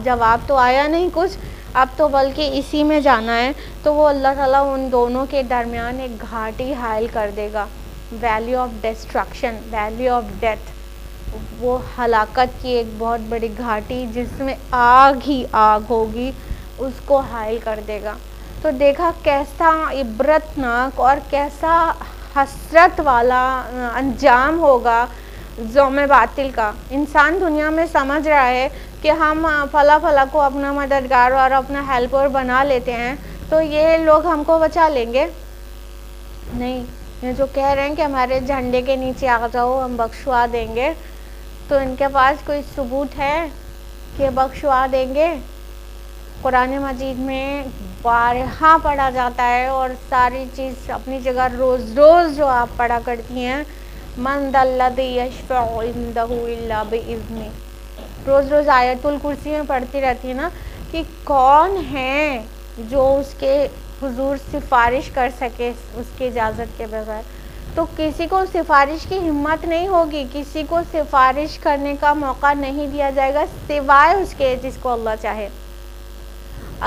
جواب تو آیا نہیں کچھ، اب تو بلکہ اسی میں جانا ہے، تو وہ اللہ تعالیٰ ان دونوں کے درمیان ایک گھاٹی حائل کر دے گا، valley of destruction, valley of death, وہ ہلاکت کی ایک بہت بڑی گھاٹی جس میں آگ ہی آگ ہوگی، اس کو حائل کر دے گا۔ تو دیکھا کیسا عبرتناک اور کیسا حسرت والا انجام ہوگا ذوم باطل کا۔ انسان دنیا میں سمجھ رہا ہے کہ ہم فلاں کو اپنا مددگار اور اپنا ہیلپر بنا لیتے ہیں تو یہ لوگ ہم کو بچا لیں گے؟ نہیں. یہ جو کہہ رہے ہیں کہ ہمارے جھنڈے کے نیچے آ جاؤ ہم بخشوا دیں گے، تو ان کے پاس کوئی ثبوت ہے کہ بخشوا دیں گے؟ قرآن مجید میں بارہا پڑھا جاتا ہے اور ساری چیز اپنی جگہ روز روز جو آپ پڑھا کرتی ہیں، من ذا الذی یشفع عندہ الا باذنہ، روز روز آیت الکرسی میں پڑھتی رہتی ہے نا کہ کون ہے جو اس کے حضور سفارش کر سکے اس کی اجازت کے بغیر. تو کسی کو سفارش کی ہمت نہیں ہوگی، کسی کو سفارش کرنے کا موقع نہیں دیا جائے گا سوائے اس کے جس کو اللہ چاہے.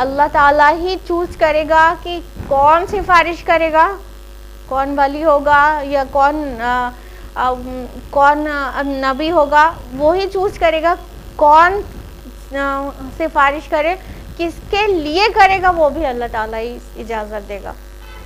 اللہ تعالیٰ ہی چوز کرے گا کہ کون سفارش کرے گا، کون ولی ہوگا یا کون نبی ہوگا، وہی چوز کرے گا کون سفارش کرے، کس کے لیے کرے گا وہ بھی اللہ تعالیٰ ہی اجازت دے گا.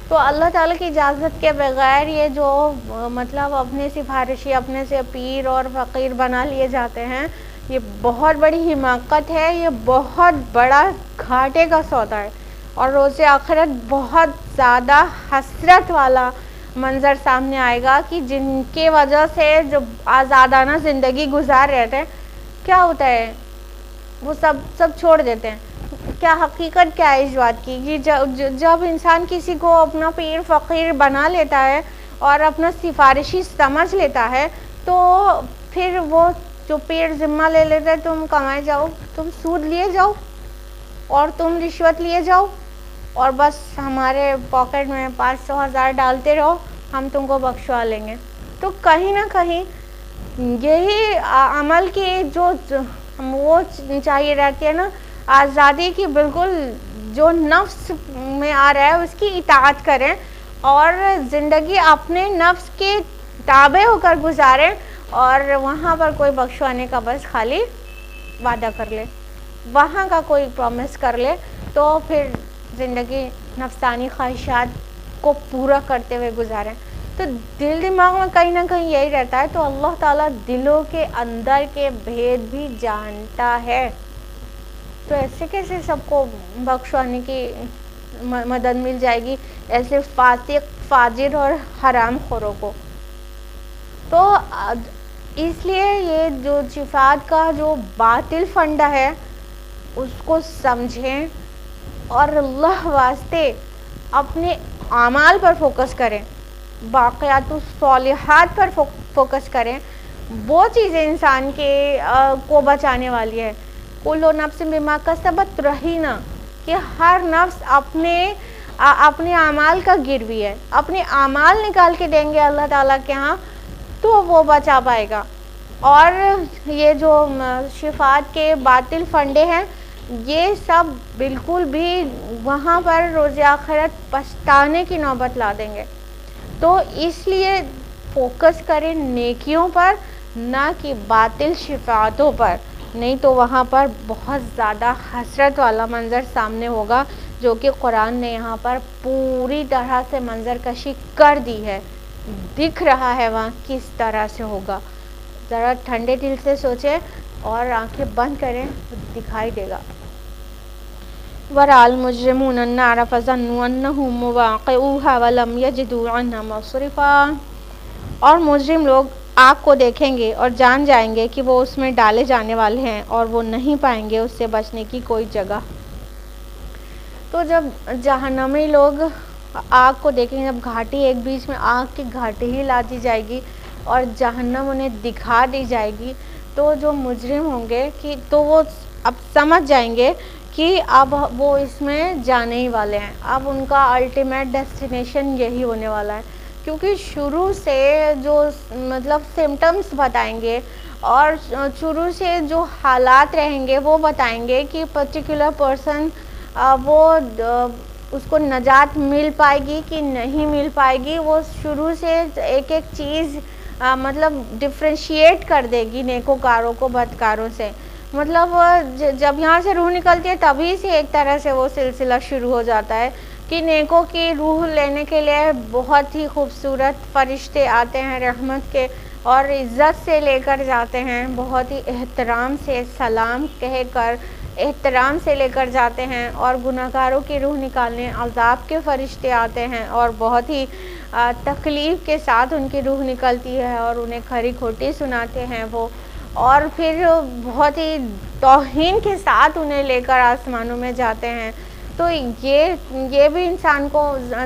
تو اللہ تعالیٰ کی اجازت کے بغیر یہ جو مطلب اپنے سفارشی اپنے سے پیر اور فقیر بنا لیے جاتے ہیں، یہ بہت بڑی حماقت ہے، یہ بہت بڑا گھاٹے کا سودا ہے، اور روز آخرت بہت زیادہ حسرت والا منظر سامنے آئے گا کہ جن کی وجہ سے جو آزادانہ زندگی گزار رہے تھے، کیا ہوتا ہے وہ سب چھوڑ دیتے ہیں. کیا حقیقت کیا ہے اس بات کی کہ جب انسان کسی کو اپنا پیر فقیر بنا لیتا ہے اور اپنا سفارشی سمجھ لیتا ہے، تو پھر وہ جو پیر ذمہ لے لیتا ہے، تم کمائے جاؤ، تم سود لیے جاؤ اور تم رشوت لیے جاؤ اور بس ہمارے پاکٹ میں 500,000 ڈالتے رہو، ہم تم کو بخشوا لیں گے. تو کہیں نہ کہیں یہی عمل کی جو وہ چاہیے رہتی ہے نا، آزادی کی، بالکل جو نفس میں آ رہا ہے اس کی اطاعت کریں اور زندگی اپنے نفس کے تابع ہو کر گزاریں، اور وہاں پر کوئی بخشوانے کا بس خالی وعدہ کر لے، وہاں کا کوئی پرومس کر لے، تو پھر زندگی نفسانی خواہشات کو پورا کرتے ہوئے گزاریں. تو دل دماغ میں کہیں نہ کہیں یہی رہتا ہے. تو اللہ تعالیٰ دلوں کے اندر کے بھید بھی جانتا ہے، تو ایسے کیسے سب کو بخشوانے کی مدد مل جائے گی ایسے فاسق فاجر اور حرام خوروں کو. تو اس لیے یہ جو شفاعت کا جو باطل فنڈا ہے اس کو سمجھیں اور اللہ واسطے اپنے اعمال پر فوکس کریں، باقیات الصالحات پر فوکس کریں. وہ چیزیں انسان کے کو بچانے والی ہے. کل نفس بما کسبت رہینہ، کہ ہر نفس اپنے اعمال کا گروی ہے، اپنے اعمال نکال کے دیں گے اللہ تعالیٰ کے ہاں تو وہ بچا پائے گا. اور یہ جو شفاعت کے باطل فنڈے ہیں یہ سب بالکل بھی وہاں پر روز آخرت پچھتانے کی نوبت لا دیں گے. تو اس لیے فوکس کریں نیکیوں پر، نہ کہ باطل شفاعتوں پر، نہیں تو وہاں پر بہت زیادہ حسرت والا منظر سامنے ہوگا، جو کہ قرآن نے یہاں پر پوری طرح سے منظر کشی کر دی ہے. دکھ رہا ہے وہاں کس طرح سے ہوگا. ذرا ٹھنڈے دل سے سوچیں اور آنکھیں بند کریں تو دکھائی دے گا. وَرَأَى الْمُجْرِمُونَ النَّارَ فَظَنُّوا أَنَّهُم مُّوَاقِعُوهَا وَلَمْ يَجِدُوا عَنْهَا مَصْرِفًا. اور مجرم لوگ آگ کو دیکھیں گے اور جان جائیں گے کہ وہ اس میں ڈالے جانے والے ہیں اور وہ نہیں پائیں گے اس سے بچنے کی کوئی جگہ. تو جب جہنمی لوگ آگ کو دیکھیں گے، جب گھاٹی ایک بیچ میں آگ کی گھاٹی ہی لا دی جائے گی اور جہنم انہیں دکھا دی جائے گی، تو جو مجرم ہوں گے کہ تو وہ اب سمجھ جائیں گے کہ اب وہ اس میں جانے ہی والے ہیں، اب ان کا الٹیمیٹ ڈیسٹینیشن یہی ہونے والا ہے. کیونکہ شروع سے جو مطلب سمٹمز بتائیں گے اور شروع سے جو حالات رہیں گے وہ بتائیں گے کہ پرٹیکولر پرسن وہ اس کو نجات مل پائے گی کہ نہیں مل پائے گی. وہ شروع سے ایک ایک چیز مطلب ڈفرینشیٹ کر دے گی نیکوکاروں کو بدکاروں سے. مطلب جب یہاں سے روح نکلتی ہے تبھی سے ایک طرح سے وہ سلسلہ شروع ہو جاتا ہے کہ نیکوں کی روح لینے کے لیے بہت ہی خوبصورت فرشتے آتے ہیں رحمت کے اور عزت سے لے کر جاتے ہیں، بہت ہی احترام سے سلام کہہ کر احترام سے لے کر جاتے ہیں، اور گناہگاروں کی روح نکالنے عذاب کے فرشتے آتے ہیں اور بہت ہی تکلیف کے ساتھ ان کی روح نکلتی ہے اور انہیں کھری کھوٹی سناتے ہیں وہ، اور پھر بہت ہی توہین کے ساتھ انہیں لے کر آسمانوں میں جاتے ہیں۔ تو یہ بھی انسان کو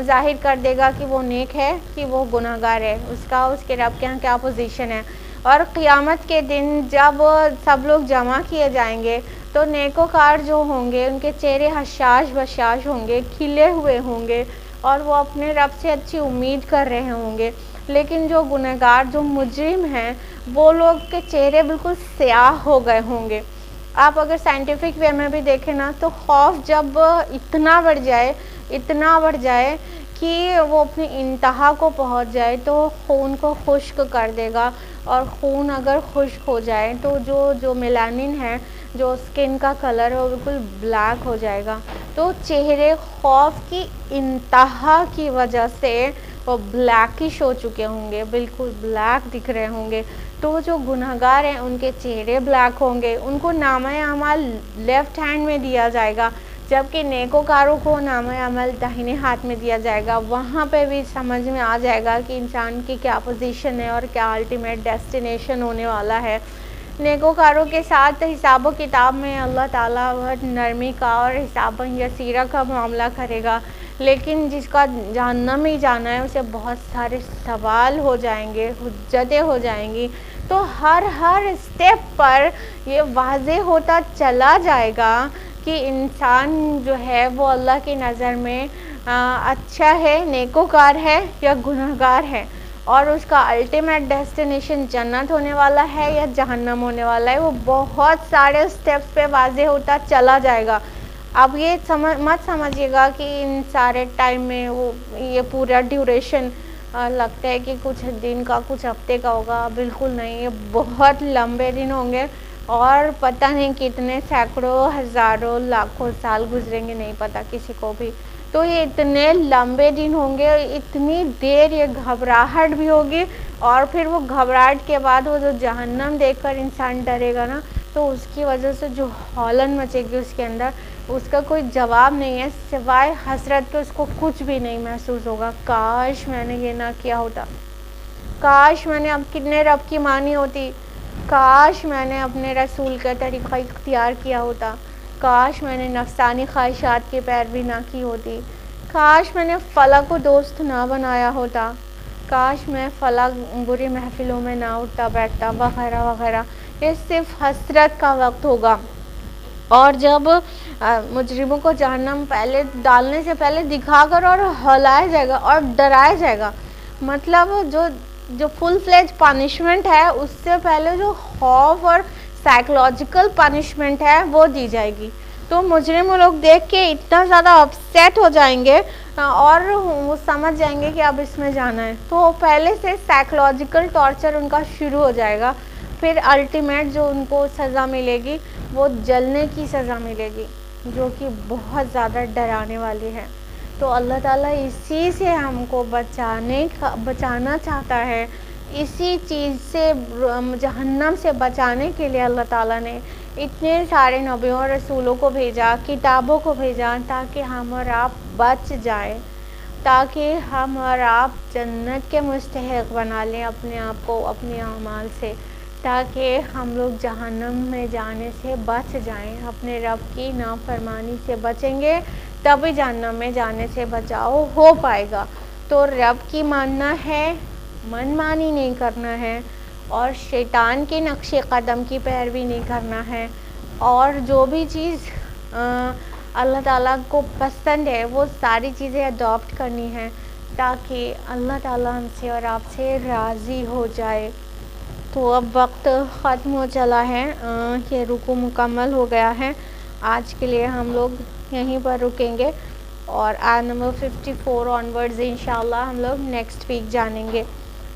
ظاہر کر دے گا کہ وہ نیک ہے کہ وہ گناہگار ہے، اس کے رب کے ہاں کیا پوزیشن ہے۔ اور قیامت کے دن جب سب لوگ جمع کیے جائیں گے تو نیکوکار جو ہوں گے ان کے چہرے حشاش بشاش ہوں گے، کھلے ہوئے ہوں گے، اور وہ اپنے رب سے اچھی امید کر رہے ہوں گے۔ لیکن جو گنہگار، جو مجرم ہیں، وہ لوگ کے چہرے بالکل سیاہ ہو گئے ہوں گے۔ آپ اگر سائنٹیفک وے میں بھی دیکھیں نا تو خوف جب اتنا بڑھ جائے کہ وہ اپنی انتہا کو پہنچ جائے تو خون کو خشک کر دے گا، اور خون اگر خشک ہو جائے تو جو میلانن ہے، جو اسکن کا کلر ہے، وہ بالکل بلیک ہو جائے گا۔ تو چہرے خوف کی انتہا کی وجہ سے وہ بلیکش ہو چکے ہوں گے، بالکل بلیک دکھ رہے ہوں گے۔ تو جو گنہگار ہیں ان کے چہرے بلیک ہوں گے، ان کو نامہ اعمال لیفٹ ہینڈ میں دیا جائے گا، جبکہ نیکوکاروں کو نامہ اعمال داہنے ہاتھ میں دیا جائے گا۔ وہاں پہ بھی سمجھ میں آ جائے گا کہ انسان کی کیا پوزیشن ہے اور کیا الٹیمیٹ ڈیسٹینیشن ہونے والا ہے۔ نیکوکاروں کے ساتھ حساب و کتاب میں اللہ تعالیٰ بہت نرمی کا اور حساب یسیرہ کا معاملہ کرے گا، لیکن جس کا جہنم ہی جانا ہے اسے بہت سارے سوال ہو جائیں گے، حجتیں ہو جائیں گی۔ تو ہر اسٹیپ پر یہ واضح ہوتا چلا جائے گا کہ انسان جو ہے وہ اللہ کی نظر میں اچھا ہے، نیکوکار ہے یا گنہگار ہے، اور اس کا الٹیمیٹ ڈیسٹینیشن جنت ہونے والا ہے یا جہنم ہونے والا ہے۔ وہ بہت سارے اسٹیپس پہ واضح ہوتا چلا جائے گا۔ اب یہ مت سمجھیے گا کہ ان سارے ٹائم میں یہ پورا ڈیوریشن لگتا ہے کہ کچھ دن کا، کچھ ہفتے کا ہوگا، بالکل نہیں، یہ بہت لمبے دن ہوں گے، اور پتہ نہیں کتنے سینکڑوں ہزاروں لاکھوں سال گزریں گے، نہیں پتہ کسی کو بھی۔ تو یہ اتنے لمبے دن ہوں گے، اتنی دیر یہ گھبراہٹ بھی ہوگی، اور پھر وہ گھبراہٹ کے بعد وہ جو جہنم دیکھ کر انسان ڈرے گا نا، تو اس کی وجہ سے جو ہولن مچے گی اس کے اندر، اس کا کوئی جواب نہیں ہے سوائے حسرت کے، اس کو کچھ بھی نہیں محسوس ہوگا۔ کاش میں نے یہ نہ کیا ہوتا، کاش میں نے اب کتنے رب کی مانی ہوتی، کاش میں نے اپنے رسول کا طریقہ اختیار کیا ہوتا، کاش میں نے نفسانی خواہشات کی پیروی نہ کی ہوتی، کاش میں نے فلاں کو دوست نہ بنایا ہوتا، کاش میں فلاں بری محفلوں میں نہ اٹھتا بیٹھتا، وغیرہ وغیرہ۔ یہ صرف حسرت کا وقت ہوگا۔ اور جب مجرموں کو جہنم پہلے ڈالنے سے پہلے دکھا کر اور ہلایا جائے گا اور ڈرایا جائے گا، مطلب جو فل فلیج پنشمنٹ ہے اس سے پہلے جو خوف اور سائیکولوجیکل پنشمنٹ ہے وہ دی جائے گی۔ تو مجرم لوگ دیکھ کے اتنا زیادہ اپسیٹ ہو جائیں گے اور وہ سمجھ جائیں گے کہ اب اس میں جانا ہے، تو پہلے سے سائیکولوجیکل ٹارچر ان کا شروع ہو جائے گا۔ پھر الٹیمیٹ جو ان کو سزا ملے گی وہ جلنے کی سزا ملے گی، جو کہ بہت زیادہ ڈرانے والی ہے۔ تو اللہ تعالیٰ اسی سے ہم کو بچانا چاہتا ہے، اسی چیز سے، جہنم سے بچانے کے لیے اللہ تعالیٰ نے اتنے سارے نبیوں اور رسولوں کو بھیجا، کتابوں کو بھیجا، تاکہ ہم اور آپ بچ جائیں، تاکہ ہم اور آپ جنت کے مستحق بنا لیں اپنے آپ کو اپنے اعمال سے، تاکہ ہم لوگ جہنم میں جانے سے بچ جائیں، اپنے رب کی نافرمانی سے بچیں گے تبھی جہنم میں جانے سے بچاؤ ہو پائے گا۔ تو رب کی ماننا ہے، من مانی نہیں کرنا ہے، اور شیطان کے نقش قدم کی پیروی نہیں کرنا ہے، اور جو بھی چیز اللہ تعالیٰ کو پسند ہے وہ ساری چیزیں اڈاپٹ کرنی ہے، تاکہ اللہ تعالیٰ ہم سے اور آپ سے راضی ہو جائے۔ تو اب وقت ختم ہو چلا ہے، یہ رکوع مکمل ہو گیا ہے۔ آج کے لیے ہم لوگ یہیں پر رکیں گے، اور آیت نمبر 54 آنورڈز انشاءاللہ ہم لوگ نیکسٹ ویک جانیں گے۔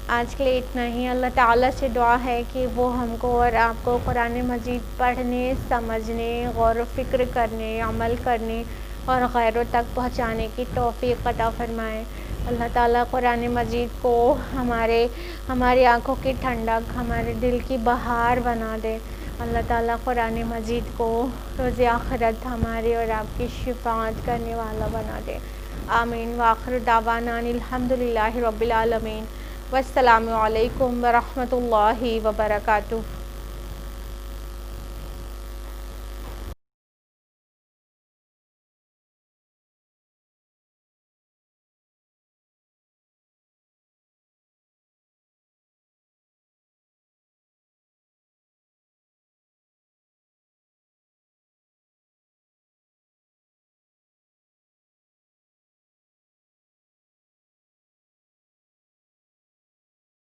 آج کے لیے اتنا ہی۔ اللہ تعالیٰ سے دعا ہے کہ وہ ہم کو اور آپ کو قرآن مجید پڑھنے، سمجھنے، غور و فکر کرنے، عمل کرنے اور غیروں تک پہنچانے کی توفیق عطا فرمائے۔ اللہ تعالیٰ قرآن مجید کو ہماری آنکھوں کی ٹھنڈک، ہمارے دل کی بہار بنا دے۔ اللہ تعالیٰ قرآن مجید کو روز آخرت ہمارے اور آپ کی شفاعت کرنے والا بنا دے، آمین۔ وآخر دعوانا الحمدللہ رب العالمین، والسلام علیکم ورحمۃ اللہ وبرکاتہ۔